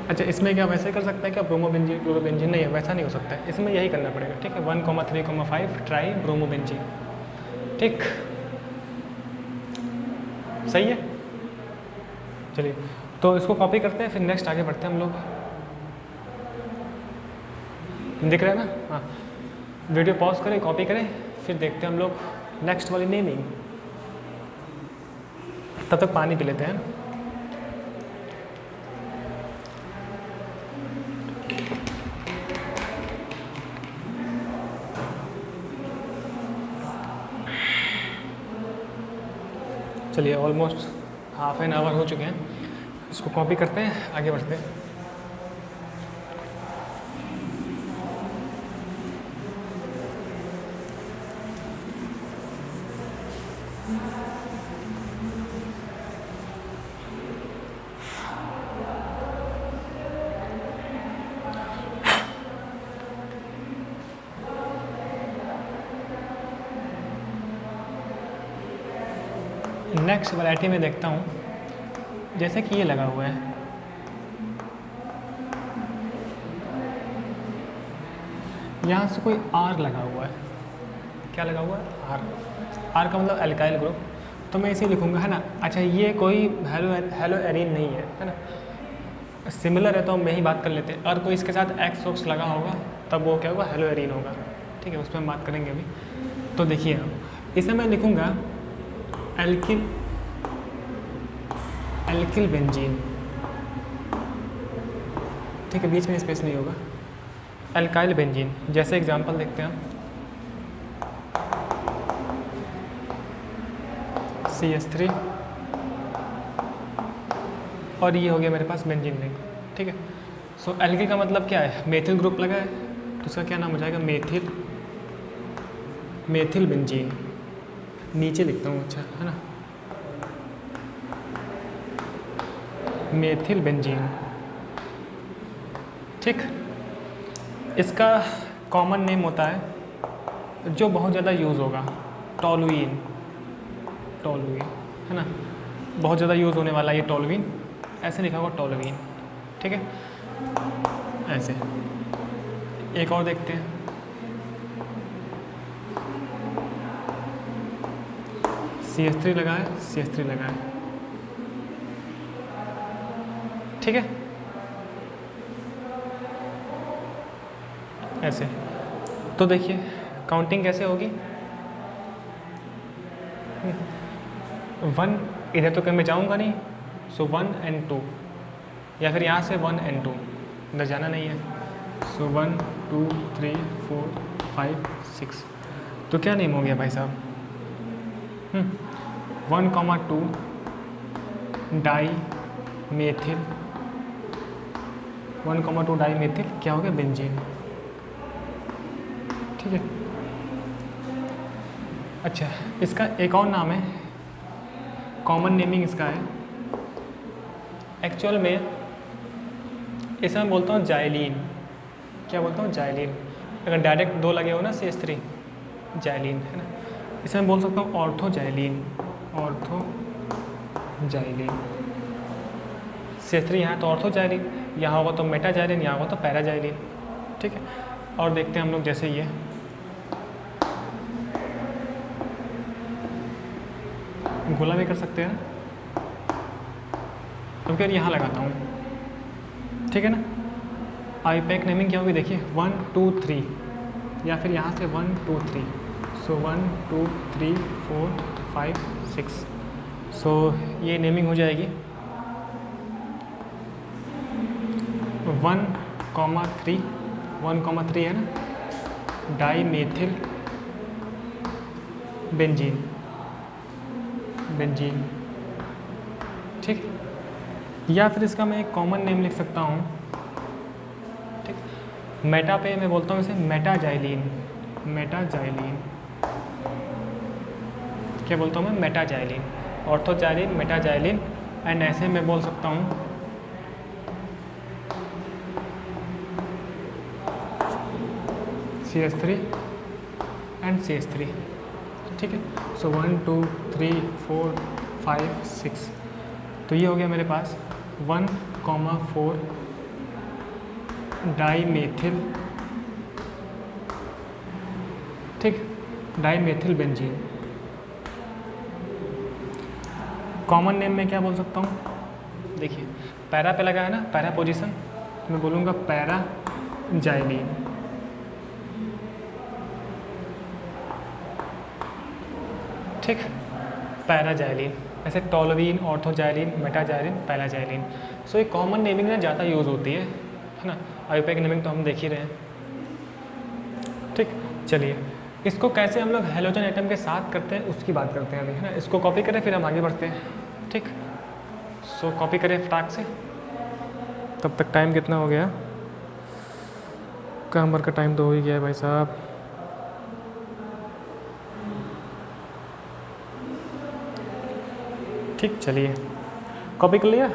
अच्छा इसमें क्या वैसे कर सकता है क्या, ब्रोमो बेंजीन क्लोरो बेंजीन, नहीं है, वैसा नहीं हो सकता है, इसमें यही करना पड़ेगा, ठीक है, 1 3 5 ट्राई ब्रोमो बेंजीन, ठीक, सही है। चलिए तो इसको कॉपी करते हैं, फिर नेक्स्ट आगे बढ़ते हैं हम लोग। दिख रहा है ना, हाँ, वीडियो पॉज करें, कॉपी करें, फिर देखते हैं हम लोग नेक्स्ट वाली नेमिंग। तब तक पानी पी लेते हैं। चलिए ऑलमोस्ट हाफ एन आवर हो चुके हैं, इसको कॉपी करते हैं, आगे बढ़ते हैं। नेक्स्ट वैरायटी में देखता हूँ, जैसे कि ये लगा हुआ है, यहाँ से कोई आर लगा हुआ है, क्या लगा हुआ है, आर का मतलब एल्काइल ग्रुप, तो मैं इसे लिखूँगा, है ना। अच्छा ये कोई हेलो एरीन नहीं है ना, सिमिलर है तो हम यही बात कर लेते हैं। और कोई इसके साथ एक्स ऑक्स लगा होगा तब वो क्या होगा, हेलो एरीन होगा, ठीक है, उस पर हम बात करेंगे अभी। तो देखिए इसे मैं लिखूँगा एल्किल बेंजीन, ठीक है, बीच में स्पेस नहीं होगा, एल्काइल बेंजीन। जैसे एग्जांपल देखते हैं हम, CH3 और ये हो गया मेरे पास बेंजीन रिंग, ठीक है। सो एल्किल का मतलब क्या है, मेथिल ग्रुप लगा है, तो उसका क्या नाम हो जाएगा, मेथिल बेंजीन। नीचे लिखता हूँ, अच्छा है ना, मेथिल बेंजीन। ठीक, इसका कॉमन नेम होता है जो बहुत ज़्यादा यूज़ होगा, टॉलुइन। टॉलुइन है ना, बहुत ज़्यादा यूज़ होने वाला ये टॉलुइन, ऐसे लिखा होगा टॉलुइन। ठीक है, ऐसे। एक और देखते हैं, CH3 लगा है, CH3 लगा है। ठीक है, ऐसे। तो देखिए काउंटिंग कैसे होगी, 1 इधर तो कहीं मैं जाऊँगा नहीं, सो 1 and 2, या फिर यहाँ से 1 and 2, इधर जाना नहीं है, सो 1 2 3 4 5 6। तो क्या नेम हो गया भाई साहब, 1,2 डाई मेथिल, 1,2 डाई मेथिल क्या हो गया, बेंजीन। ठीक है, अच्छा इसका एक और नाम है, कॉमन नेमिंग इसका है, एक्चुअल में इसे मैं बोलता हूँ जाइलिन। क्या बोलता हूँ, जाइलिन। अगर डायरेक्ट 2 लगे हो ना, CH3, जाइलिन है ना, इसे मैं बोल सकता हूँ ऑर्थोजाइलिन। ऑर्थोजाइलिन, CH3 यहाँ तो ऑर्थोजाइलिन, यहाँ होगा तो मेटाजाइलिन, यहाँ होगा तो पैराजाइलिन। ठीक है, और देखते हैं हम लोग जैसे ये गोला भी कर सकते हैं, तो फिर यहाँ लगाता हूँ। ठीक है ना, आईपैक नेमिंग क्या होगी, देखिए 1 2 3, या फिर यहाँ से 1 2 3, सो 1 2 3 4 5 6, सो ये नेमिंग हो जाएगी 1,3, 1,3 है ना, डाई मेथिल बेंजीन, बेंजीन। ठीक, या फिर इसका मैं एक कॉमन नेम लिख सकता हूँ। ठीक, मेटा पे मैं बोलता हूँ इसे मेटाजाइलिन। मेटाजाइलिन क्या बोलता हूँ मैं, मेटाजाइलिन, ऑर्थोजाइलिन, मेटाजाइलिन, एंड ऐसे मैं बोल सकता हूँ CH3 एंड CH3। ठीक है, सो 1 2 3 4 5 6, तो ये हो गया मेरे पास 1,4 डाई मेथिल, ठीक, di methyl benzene. Common name में क्या बोल सकता हूँ, देखिए पैरा पे लगा है ना, पैरा पोजीशन, तो मैं बोलूँगा पैराजाइलिन। ठीक, पैराजाइलिन। ऐसे टॉलुइन, ऑर्थोजाइलिन, मेटाजाइलिन, पैराजाइलिन। सो ये कॉमन नेमिंग ना ज़्यादा यूज़ होती है ना, आईपैक नेमिंग तो हम देख ही रहे हैं। ठीक, चलिए इसको कैसे हम लोग हेलोजन एटम के साथ करते हैं उसकी बात करते हैं अभी, है ना। इसको कॉपी करें फिर हम आगे बढ़ते हैं। ठीक, सो कॉपी करें फटाक से। तब तक टाइम कितना हो गया, काम भर का टाइम तो हो ही गया है भाई साहब। ठीक, चलिए कॉपी कर लिया है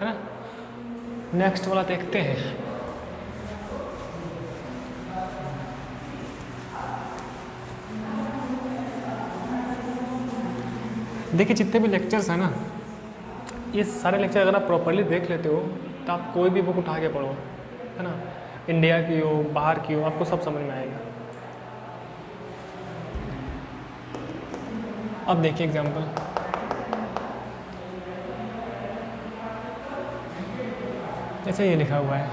ना, नेक्स्ट वाला देखते हैं। देखिए जितने भी लेक्चर्स हैं ना, ये सारे लेक्चर अगर आप प्रॉपरली देख लेते हो तो आप कोई भी बुक उठा के पढ़ो, है ना, इंडिया की हो बाहर की हो, आपको सब समझ में आएगा। अब देखिए एग्जाम्पल, जैसे ये लिखा हुआ है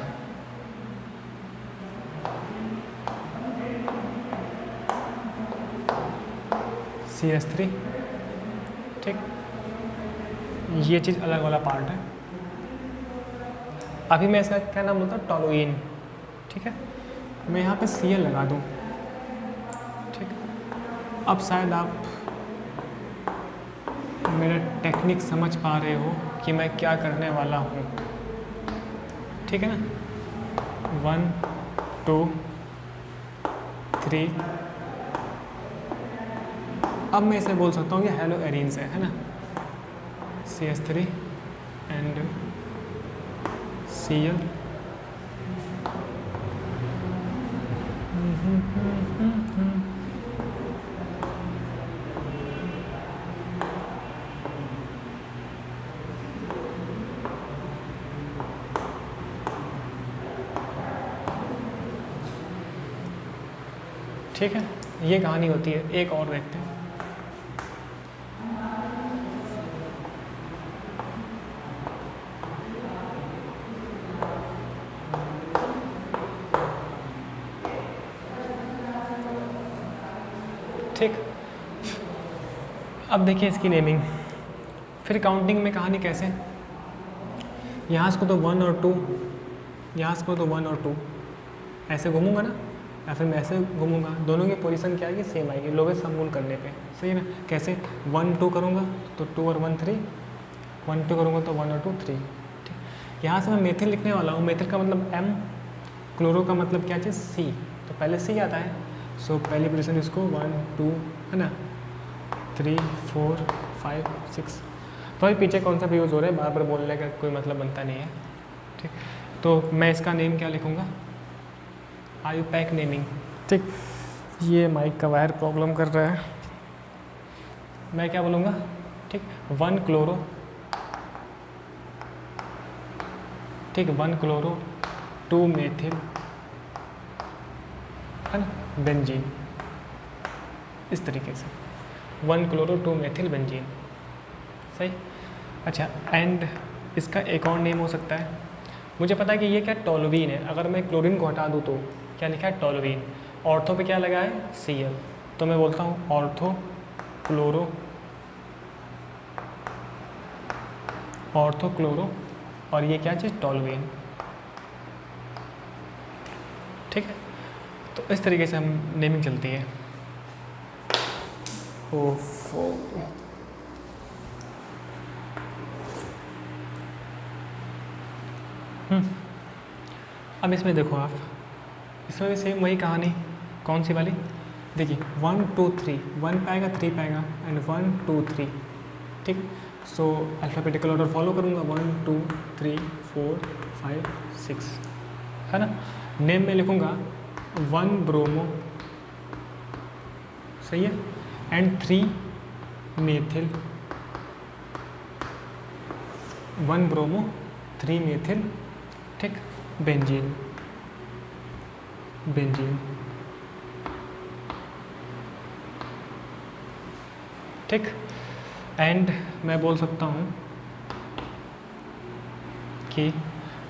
CH3, ठीक, ये चीज़ अलग वाला पार्ट है। अभी मैं इसका क्या नाम बोलता हूँ, टॉलुइन। ठीक है, मैं यहाँ पे Cl लगा दूँ। ठीक, अब शायद आप मेरा टेक्निक समझ पा रहे हो कि मैं क्या करने वाला हूँ। ठीक है ना, 1 2 3, अब मैं इसे बोल सकता हूँ कि हेलो एरीन से, है ना, CH3 एंड Cl। ठीक है, ये कहानी होती है। एक और देखते हैं। ठीक, अब देखिए इसकी नेमिंग, फिर काउंटिंग में कहानी कैसे, यहाँ इसको तो 1 और 2, यहाँ इसको तो 1 और 2 ऐसे घूमूंगा ना, या फिर मैं ऐसे घूमूंगा, दोनों की पोजीशन क्या आएगी, सेम आएगी लोवेस्ट सम मूल करने पे। सही है ना, कैसे 1 2 करूँगा तो 2 और 1 3, 1 2 करूँगा तो 1 और 2 3। ठीक, यहाँ से मैं मेथिल लिखने वाला हूँ। मेथिल का मतलब M, क्लोरो का मतलब क्या चीज़ C, तो पहले C आता है। सो पहली पोजीशन इसको 1 2 है ना, 3 4 5 6। तो अभी पीछे कौन सा भी यूज़ हो रहा है, बार बार बोलने का कोई मतलब बनता नहीं है। ठीक, तो मैं इसका नेम क्या लिखूँगा, आयुपैक नेमिंग। ठीक, ये माइक का वायर प्रॉब्लम कर रहा है, मैं क्या बोलूँगा। ठीक, 1 क्लोरो, ठीक 1 क्लोरो 2 मेथिल है ना, बेंजीन। इस तरीके से 1 क्लोरो 2 मेथिल बेंजीन। सही, अच्छा, एंड इसका एक और नेम हो सकता है, मुझे पता है कि ये क्या टोलुवीन है। अगर मैं क्लोरीन को हटा दूँ तो क्या लिखा है, टोलुवीन। ऑर्थो पे क्या लगा है, Cl, तो मैं बोलता हूँ ऑर्थो क्लोरो, ऑर्थो क्लोरो, और ये क्या चीज़, टोलुवीन। ठीक है, तो इस तरीके से हम नेमिंग चलती है। ओफो, अब इसमें देखो आप, इसमें भी सेम वही कहानी। कौन सी वाली, देखिए 1 2 3, 1 पाएगा 3 पाएगा एंड 1 2 3। ठीक, सो अल्फ़ाबेटिकल ऑर्डर फॉलो करूँगा, 1 2 3 4 5 6 है ना। नेम में लिखूँगा 1 ब्रोमो, सही है, एंड 3 मेथिल, 1 ब्रोमो 3 मेथिल, ठीक, बेंजीन, बेंजीन। ठीक, एंड मैं बोल सकता हूँ कि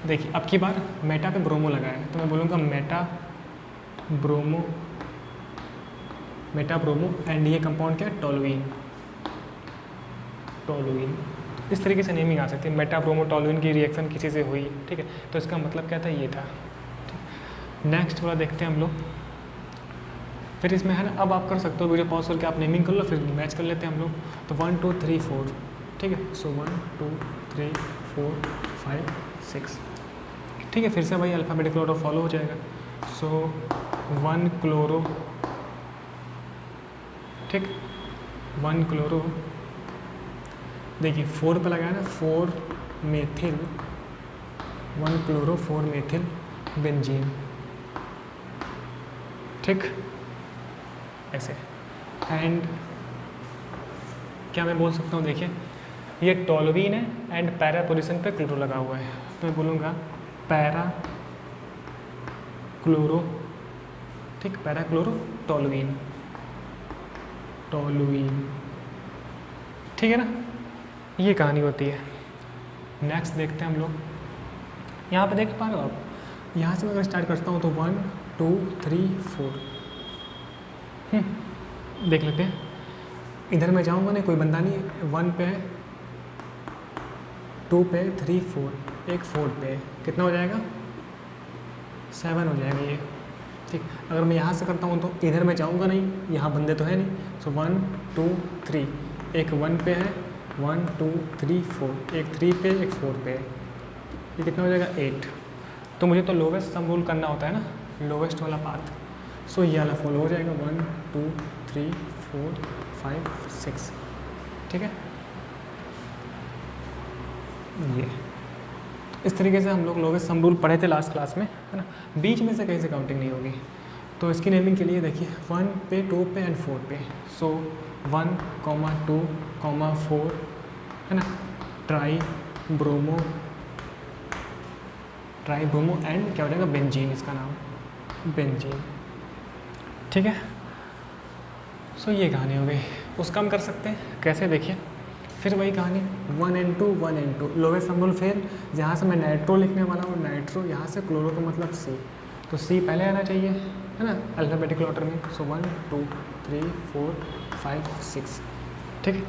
देखिए अब की बार मेटा पे ब्रोमो लगा है, तो मैं बोलूँगा Meta bromo, Meta bromo, and ये कंपाउंड क्या है, टोलुइन, टोलुइन। इस तरीके से नेमिंग आ सकती है, मेटा ब्रोमो टोलुइन की रिएक्शन किसी से हुई। ठीक है, तो इसका मतलब क्या था, ये था। नेक्स्ट वाला देखते हैं हम लोग। फिर इसमें है ना, अब आप कर सकते हो वीडियो पॉज करके आप नेमिंग कर लो, फिर मैच कर लेते हैं हम लोग। तो 1 2 3 4, ठीक है, सो 1 2 3 4 5 6। ठीक है, फिर से भाई अल्फ़ाबेटिकल ऑर्डर फॉलो हो जाएगा। सो 1 क्लोरो, ठीक, 1 क्लोरो, देखिए 4 पे लगाया ना, 4 मेथिल, 1 क्लोरो 4 मेथिल बेंजीन। ठीक, ऐसे। एंड क्या मैं बोल सकता हूँ, देखिए ये टोलुइन है एंड पैरा पोजीशन पे क्लोरो लगा हुआ है, तो मैं बोलूँगा पैरा क्लोरो, ठीक, पैरा क्लोरो टोलुइन, टोलुइन। ठीक है ना, ये कहानी होती है। नेक्स्ट देखते हैं हम लोग। यहाँ पे देख पा रहे हो आप, यहाँ से मैं अगर स्टार्ट करता हूँ तो 1 2 3 4, देख लेते हैं। इधर मैं जाऊँगा नहीं, कोई बंदा नहीं है, 1 पे, 2 पे, 3 4, एक 4 पे, कितना हो जाएगा, 7 हो जाएगा ये। ठीक, अगर मैं यहाँ से करता हूँ तो इधर मैं जाऊँगा नहीं, यहाँ बंदे तो है नहीं। सो 1 2 3, एक 1 पे है, 1 2 3 4, एक 3 पे, एक 4 पे, ये कितना हो जाएगा, 8। तो मुझे तो लोवेस्ट सम रूल करना होता है ना, लोवेस्ट वाला पाथ। सो ये वाला फॉलो हो जाएगा, 1 2 3 4 5 6। ठीक है, ये इस तरीके से हम लोग सम रूल पढ़े थे लास्ट क्लास में, है ना। बीच में से कहीं से काउंटिंग नहीं होगी। तो इसकी नेमिंग के लिए देखिए 1 पे, 2 पे एंड 4 पे। सो 1, 2, 4, है ना। ट्राई ब्रोमो एंड क्या हो जाएगा, बेंजीन, इसका नाम बेंजीन। ठीक है। सो ये कहानी हो गई। उसका हम कर सकते हैं कैसे, देखिए फिर वही कहानी 1N2 lowest sum rule fail. जहाँ से मैं नाइट्रो लिखने वाला हूँ नाइट्रो, यहाँ से क्लोरो का मतलब सी, तो सी पहले आना चाहिए, है ना, अल्फ़ाबेटिकल ऑर्डर में। सो 1 2 3 4 5 6। ठीक है।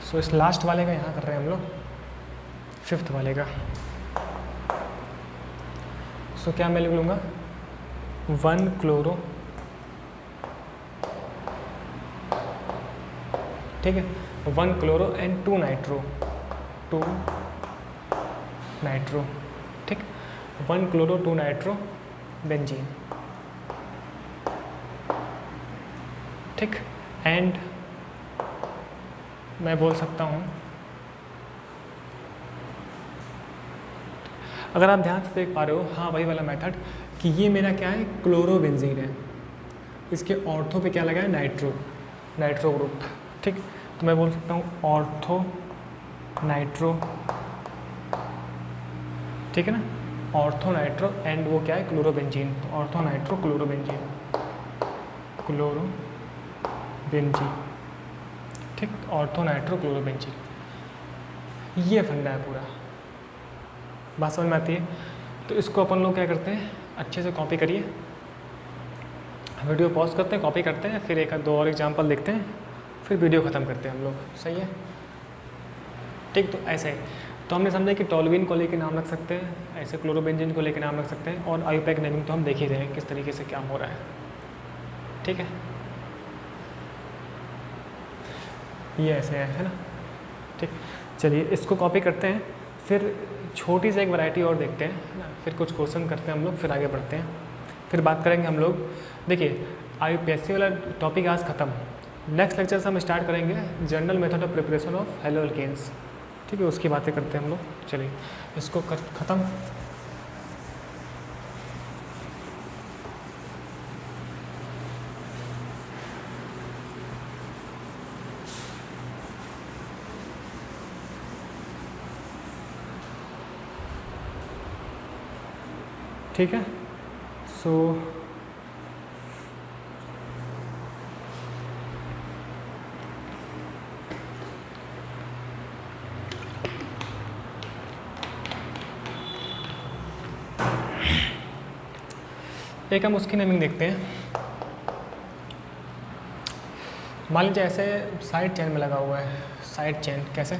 सो इस लास्ट वाले का यहाँ कर रहे हैं हम लोग, 5th वाले का। सो क्या मैं लिख लूँगा 1 क्लोरो, ठीक है, 1 क्लोरो एंड 2 नाइट्रो, ठीक, 1 क्लोरो 2 नाइट्रो बेंजीन, ठीक। एंड मैं बोल सकता हूँ, अगर आप ध्यान से देख पा रहे हो, हाँ वही वाला मेथड, कि ये मेरा क्या है, क्लोरोबेंजीन है, इसके ऑर्थो पे क्या लगा है, नाइट्रो ग्रुप, ठीक। तो मैं बोल सकता हूँ ऑर्थो नाइट्रो, ठीक है ना, ऑर्थो नाइट्रो एंड वो क्या है, क्लोरोबेंजीन। तो ऑर्थो नाइट्रो क्लोरोबेंजीन, ठीक, ऑर्थो नाइट्रो क्लोरोबेंजीन। ये फंडा है पूरा, बात समझ में आती है। तो इसको अपन लोग क्या करते हैं, अच्छे से कॉपी करिए, वीडियो पॉज करते हैं, कॉपी करते हैं, फिर एक दो और एग्जांपल देखते हैं, फिर वीडियो ख़त्म करते हैं हम लोग, सही है, ठीक। तो ऐसे है, तो हमने समझा कि टोल्यूइन को लेके नाम रख सकते हैं, ऐसे क्लोरोबेंजीन को लेके नाम रख सकते हैं, और आईयूपैक नेमिंग तो हम देख ही रहे हैं किस तरीके से क्या हो रहा है, ठीक है। ये ऐसे है ना, ठीक। चलिए इसको कॉपी करते हैं, फिर छोटी सी एक वैरायटी और देखते हैं, है ना, फिर कुछ क्वेश्चन करते हैं हम लोग, फिर आगे बढ़ते हैं, फिर बात करेंगे हम लोग। देखिए आईयूपीएससी वाला टॉपिक आज ख़त्म, नेक्स्ट लेक्चर से हम स्टार्ट करेंगे general method of preparation of halo alkenes, ठीक है, उसकी बातें करते हैं हम लोग। चलिए इसको ख़त्म। ठीक है। सो एक हम उसकी नेमिंग देखते हैं। मान लीजिए ऐसे साइड चेन में लगा हुआ है, साइड चेन कैसे,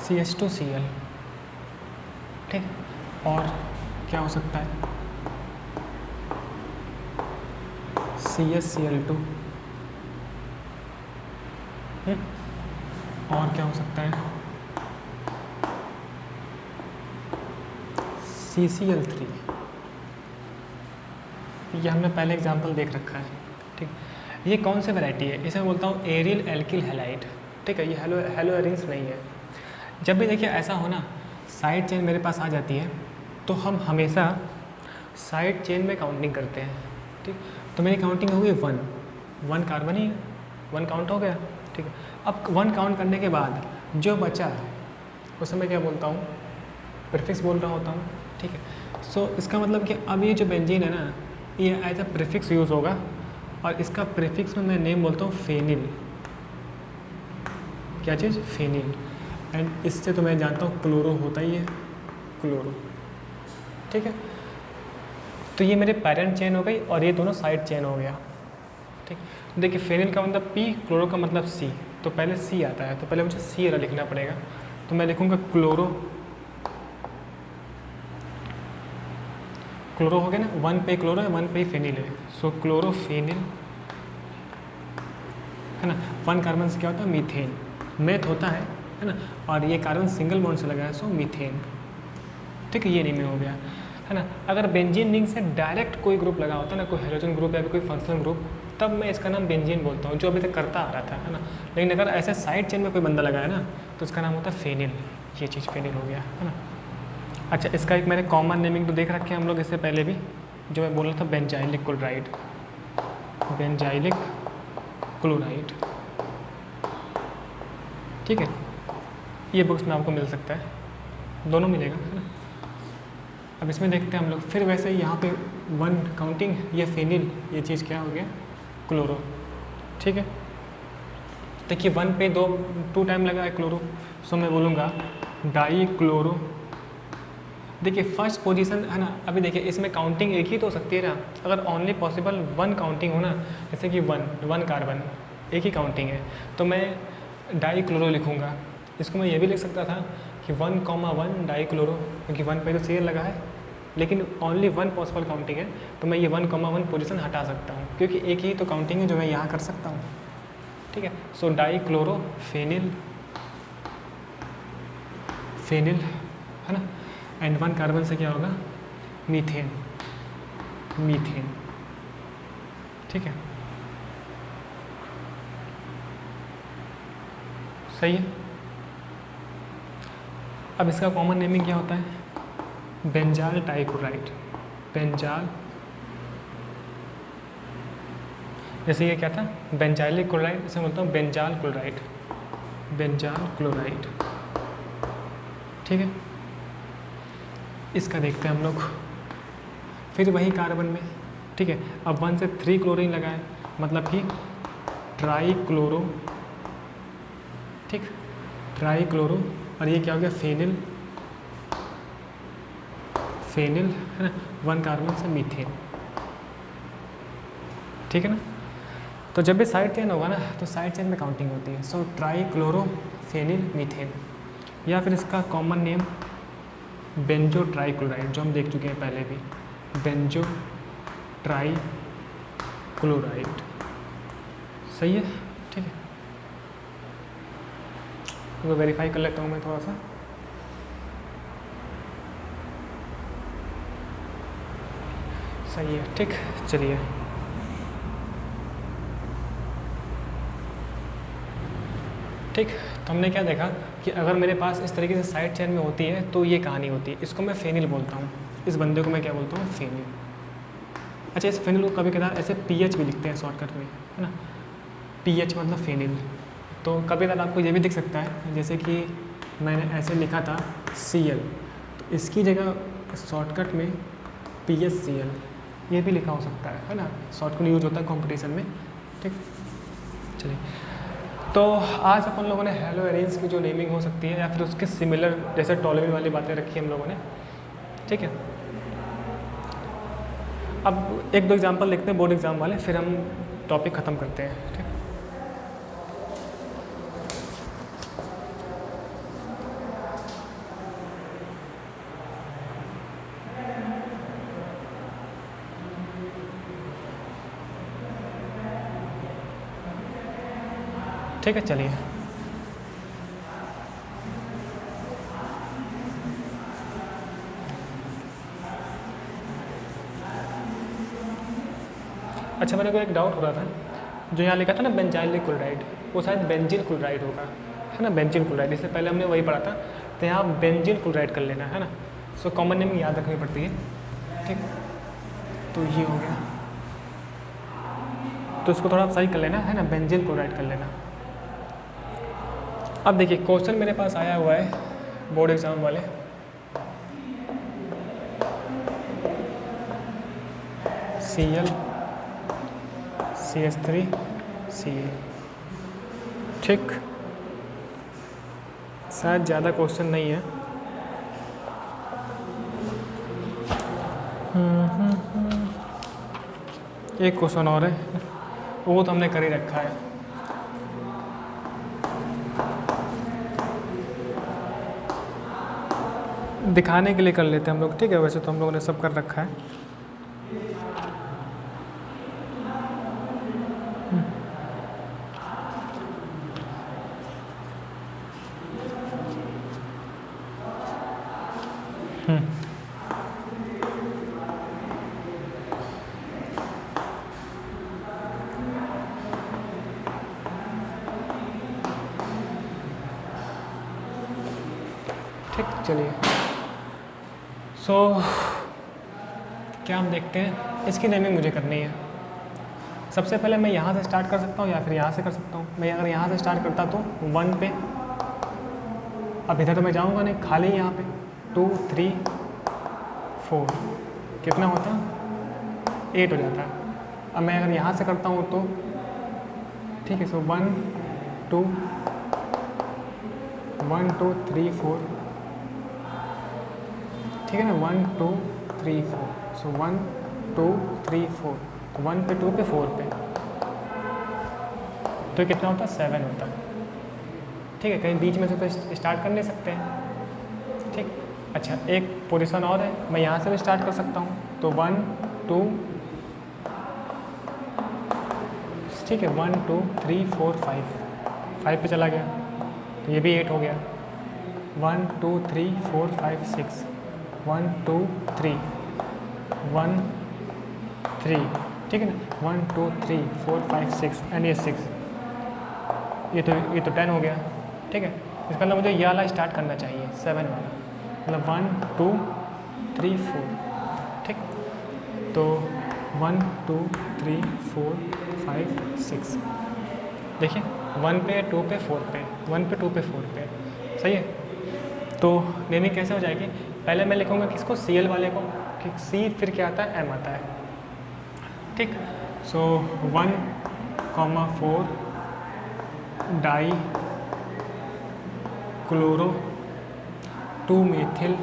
CH2Cl, ठीक, और क्या हो सकता है, CsCl2, और क्या हो सकता है, CCl3। ये हमने पहले एग्जांपल देख रखा है, ठीक। ये कौन सी वैरायटी है, इसे मैं बोलता हूँ एरियल एल्किल हैलाइड, ठीक है, ये हेलो एरिन्स नहीं है। जब भी देखिए ऐसा हो ना, साइड चेन मेरे पास आ जाती है, तो हम हमेशा साइड चेन में काउंटिंग करते हैं, ठीक। तो मेरी काउंटिंग हो गई 1 कार्बन ही, 1 काउंट हो गया, ठीक है। अब 1 काउंट करने के बाद जो बचा उसे मैं क्या बोलता हूँ, प्रीफिक्स बोल रहा होता हूँ, ठीक है। सो इसका मतलब कि अब ये जो बेंजीन है ना, ये एज अ प्रीफिक्स यूज़ होगा, और इसका प्रीफिक्स में मैं नेम बोलता हूँ फेनिल, क्या चीज़, फेनिल। एंड इससे तो मैं जानता हूँ क्लोरो होता ही है, क्लोरो, ठीक है। तो ये मेरे पेरेंट चेन हो गई, और ये दोनों साइड चेन हो गया, ठीक। देखिए फेनिल का मतलब P, क्लोरो का मतलब C, तो पहले C आता है, तो पहले मुझे C वाला लिखना पड़ेगा। तो मैं लिखूँगा क्लोरो हो गया ना, 1 पे क्लोरो है, 1 पे फेनिल है, सो क्लोरोफेनिल, है ना। 1 कार्बन से क्या होता है, मीथेन, मेथ होता है ना, और ये कार्बन सिंगल बॉन्ड से लगा है, सो मीथेन, ठीक है। ये नहीं में हो गया, है ना। अगर बेंजीन रिंग से डायरेक्ट कोई ग्रुप लगा होता है ना, कोई हाइड्रोजन ग्रुप या कोई फंक्शनल ग्रुप, तब मैं इसका नाम बेंजीन बोलता हूँ, जो अभी तक करता आ रहा था, है ना। लेकिन अगर ऐसे साइड चेन में कोई बंदा लगा है ना, तो उसका नाम होता है फेनिल। ये चीज़ फेनिल हो गया, है ना। अच्छा, इसका एक मैंने कॉमन नेमिंग तो देख रखे हैं हम लोग इससे पहले भी, जो मैं बोल रहा था बेंजाइलिक क्लोराइड, बेंजाइलिक क्लोराइड, ठीक है। ये बुक्स में आपको मिल सकता है, दोनों मिलेगा, है ना। अब इसमें देखते हैं हम लोग। फिर वैसे ही यहाँ पे 1 काउंटिंग, ये फेनिल, ये चीज़ क्या हो गया, क्लोरो, ठीक है। देखिए 1 पे 2 टाइम लगा है क्लोरो, सो मैं बोलूँगा डाई क्लोरो। देखिए फर्स्ट पोजीशन है ना, अभी देखिए इसमें काउंटिंग एक ही तो हो सकती है ना। अगर ओनली पॉसिबल 1 काउंटिंग हो ना, जैसे कि 1 कार्बन एक ही काउंटिंग है, तो मैं डाई क्लोरो लिखूँगा। इसको मैं ये भी लिख सकता था कि 1,1 डाई क्लोरो, क्योंकि 1 पे तो सीएल लगा है, लेकिन ओनली 1 पॉसिबल काउंटिंग है, तो मैं ये 1,1 पोजीशन हटा सकता हूँ, क्योंकि एक ही तो काउंटिंग है जो मैं यहाँ कर सकता हूँ, ठीक है। सो डाई क्लोरो फेनिल, फेनिल, है ना। एंड 1 कार्बन से क्या होगा, मीथेन, मीथेन, ठीक है, सही है। अब इसका कॉमन नेमिंग क्या होता है, बेंजाल टाइक्लोराइड, बेंजाल, जैसे ये क्या था, बेंजाइलिक क्लोराइड, इसे बोलता हूँ बेंजाल क्लोराइड, बेंजाल क्लोराइड, ठीक है। इसका देखते हैं हम लोग। फिर वही कार्बन में, ठीक है। अब 1 से 3 क्लोरीन लगाए, मतलब कि ट्राई क्लोरो, ठीक, ट्राई क्लोरो, और ये क्या हो गया, फेनिल, फेनिल, है ना। 1 कार्बन से मीथेन, ठीक है ना। तो जब भी साइड चेन होगा ना, तो साइड चेन में काउंटिंग होती है। So tri chloro phenyl methane, या फिर इसका common name benzo tri chloride, जो हम देख चुके हैं पहले भी, बेंजो ट्राई क्लोराइड, सही है, ठीक है। तो वेरीफाई कर लेता हूँ मैं थोड़ा सा। सही है, ठीक, चलिए। ठीक, तो हमने क्या देखा कि अगर मेरे पास इस तरीके से साइड चेन में होती है तो ये कहानी होती है। इसको मैं फेनिल बोलता हूँ, इस बंदे को मैं क्या बोलता हूँ, फेनिल। अच्छा, इस फेनिल को कभी कभार ऐसे पीएच भी लिखते हैं शॉर्टकट में, है ना, पीएच मतलब फेनिल। तो कभी कभार आपको ये भी दिख सकता है, जैसे कि मैंने ऐसे लिखा था Cl, तो इसकी जगह शॉर्टकट में PHCl ये भी लिखा हो सकता है ना। शॉर्टकट यूज होता है कॉम्पिटिशन में, ठीक। चलिए, तो आज अपन लोगों ने हेलो एरेंज की जो नेमिंग हो सकती है, या फिर उसके सिमिलर जैसे टॉलमी वाली बातें रखी हम लोगों ने, ठीक है। अब 1-2 एग्जांपल देखते हैं बोर्ड एग्जाम वाले, फिर हम टॉपिक ख़त्म करते हैं, ठीक। ठीक है, चलिए। अच्छा, मेरे को एक डाउट हो रहा था, जो यहाँ लिखा था ना बेंजाइलिक क्लोराइड, वो शायद बेंजीन क्लोराइड होगा, है ना, बेंजीन क्लोराइड। इससे पहले हमने वही पढ़ा था, तो यहाँ बेंजीन क्लोराइड कर लेना है ना। सो कॉमन नेम याद रखनी पड़ती है, ठीक। तो ये हो गया, तो इसको थोड़ा सही कर लेना, है ना, बेंजीन क्लोराइड कर लेना। अब देखिए क्वेश्चन मेरे पास आया हुआ है बोर्ड एग्ज़ाम वाले, Cl CH3 Ca, ठीक। शायद ज़्यादा क्वेश्चन नहीं है। एक क्वेश्चन और है, वो तो हमने कर ही रखा है। दिखाने के लिए कर लेते हैं हम लोग, ठीक है। वैसे तो हम लोगों ने सब कर रखा है। चलिए सो क्या हम देखते हैं, इसकी नेमिंग मुझे करनी है। सबसे पहले मैं यहाँ से स्टार्ट कर सकता हूँ या फिर यहाँ से कर सकता हूँ। मैं अगर यहाँ से स्टार्ट करता तो 1 पे, अब इधर तो मैं जाऊँगा नहीं, खाली यहाँ पे 2 3 4 कितना होता 8 हो जाता है। अब मैं अगर यहाँ से करता हूँ तो ठीक है, सो 1 2 3 4, ठीक है ना, 1 2 3 4, सो 1 2 3 4, 1 पे 2 पे 4 पे, तो कितना होता 7 होता। ठीक है, कहीं बीच में से तो स्टार्ट कर नहीं सकते हैं। ठीक, अच्छा एक पोजीशन और है, मैं यहाँ से भी स्टार्ट कर सकता हूँ, तो 1 2, ठीक है, 1 2 3 4 5 पे चला गया, तो ये भी 8 हो गया। 1 2 3 4 5 6, 1 2 3 1 3, ठीक है ना, 1 2 3 4 5 6 एंड ये 6, ये तो 10 हो गया। ठीक है, इसका मतलब मुझे ये वाला स्टार्ट करना चाहिए 7 वाला, मतलब 1 2 3 4, ठीक, तो 1 2 3 4 5 6, देखिए 1 पे 2 पे 4 पे, 1 पे 2 पे 4 पे, सही है। तो नेमिंग कैसे हो जाएगी, पहले मैं लिखूँगा किसको, CL वाले को, कि C फिर क्या आता है, M आता है। ठीक, सो 1 4 डाई क्लोरो 2 मेथिल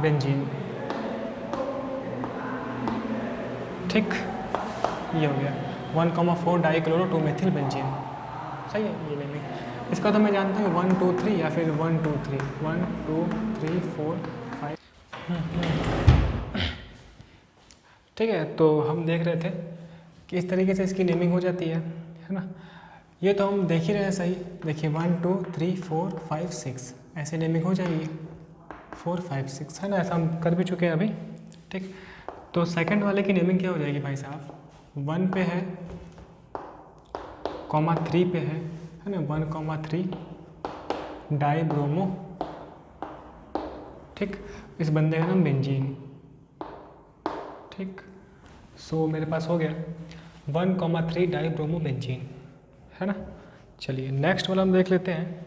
बेंजीन। ठीक, ये हो गया 1 4 डाई क्लोरो 2 मेथिल बेंजीन, सही है। ये नेमिंग, इसका तो मैं जानता हूँ 1 2 3 या फिर 1 2 3 1 2 3 4 5। ठीक है, तो हम देख रहे थे कि इस तरीके से इसकी नेमिंग हो जाती है ना। ये तो हम देख ही रहे हैं, सही, देखिए 1 2 3 4 5 6 ऐसे नेमिंग हो जाएगी, 4 5 6, है ना, ऐसा हम कर भी चुके हैं अभी। ठीक, तो सेकंड वाले की नेमिंग क्या हो जाएगी भाई साहब, 1 पे है, 3 पे है ना, 1 3 डाई ब्रोमो, ठीक, इस बंदे का नाम बेंजीन। ठीक, सो मेरे पास हो गया 1 3 डाई ब्रोमो बेंजीन, है ना। चलिए नेक्स्ट वाला हम देख लेते हैं।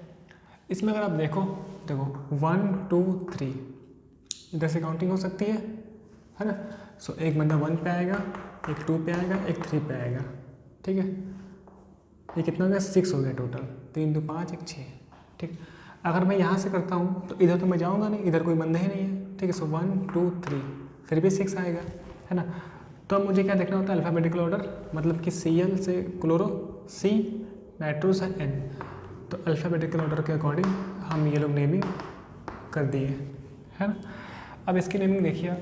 इसमें अगर आप देखो 1 2 3 इधर से काउंटिंग हो सकती है ना। सो एक बंदा 1 पे आएगा, एक 2 पे आएगा, एक 3 पे आएगा, ठीक है, ये कितना हो गया 6 हो गया टोटल, 3 2 5 1 6। ठीक, अगर मैं यहाँ से करता हूँ तो इधर तो मैं जाऊँगा नहीं, इधर कोई बंदा ही नहीं है, ठीक है, सो 1 2 3 फिर भी 6 आएगा, है ना। तो अब मुझे क्या देखना होता है, अल्फ़ाबेटिकल ऑर्डर, मतलब कि Cl से क्लोरो, C नाइट्रो से N, तो अल्फ़ाबेटिकल ऑर्डर के अकॉर्डिंग हम ये लोग नेमिंग कर दिए, है ना। अब इसकी नेमिंग देखिए आप,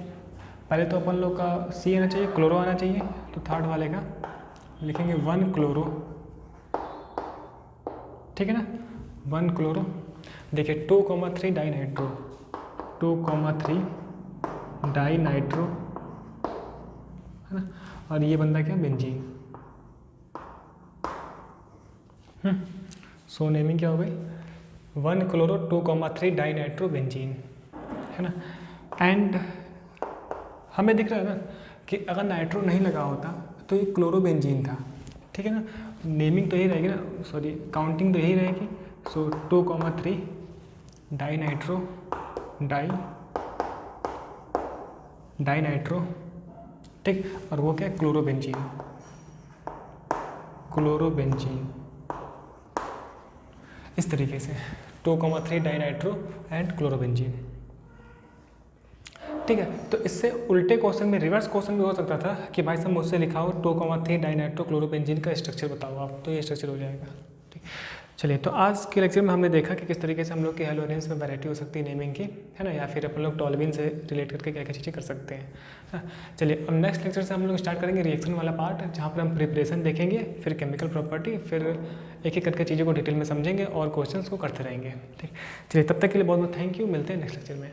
पहले तो अपन लोग का C आना चाहिए, क्लोरो आना चाहिए, तो थर्ड वाले का लिखेंगे 1 क्लोरो, ठीक है ना, 1 क्लोरो। देखिए 2 3 डाई नाइट्रो, 2 3 डाई नाइट्रो, है ना, और ये बंदा क्या, बेंजीन। सो नेमिंग क्या हो गई, 1 क्लोरो 2 3 डाई नाइट्रो बेंजीन, है ना। एंड हमें दिख रहा है ना कि अगर नाइट्रो नहीं लगा होता तो ये क्लोरो बेंजीन था, ठीक है ना। नेमिंग तो यही रहेगी ना, सॉरी काउंटिंग तो यही रहेगी। सो 2 3 डाई नाइट्रो डाई नाइट्रो, ठीक, और वो क्या है, क्लोरोबेंजीन, इस तरीके से 2 3 डाई नाइट्रो एंड क्लोरोबेंजीन। ठीक है, तो इससे उल्टे क्वेश्चन में, रिवर्स क्वेश्चन भी हो सकता था कि भाई साहब मुझसे लिखा हो 2 3 डाई नाइट्रो क्लोरोबेंजीन का स्ट्रक्चर बताओ आप, तो ये स्ट्रक्चर हो जाएगा। ठीक, चलिए, तो आज के लेक्चर में हमने देखा कि किस तरीके से हम लोग की हेलोजेंस में वैरायटी हो सकती है नेमिंग की, है ना, या फिर अपन लोग टॉल्यूइन से रिलेट करके क्या क्या चीज़ें कर सकते हैं, है ना। चलिए, अब नेक्स्ट लेक्चर से हम लोग स्टार्ट करेंगे रिएक्शन वाला पार्ट, जहाँ पर हम प्रिपरेशन देखेंगे, फिर केमिकल प्रॉपर्टी, फिर एक एक करके चीज़ों को डिटेल में समझेंगे और क्वेश्चंस को करते रहेंगे। ठीक, चलिए, तब तक के लिए बहुत बहुत थैंक यू, मिलते हैं नेक्स्ट लेक्चर में।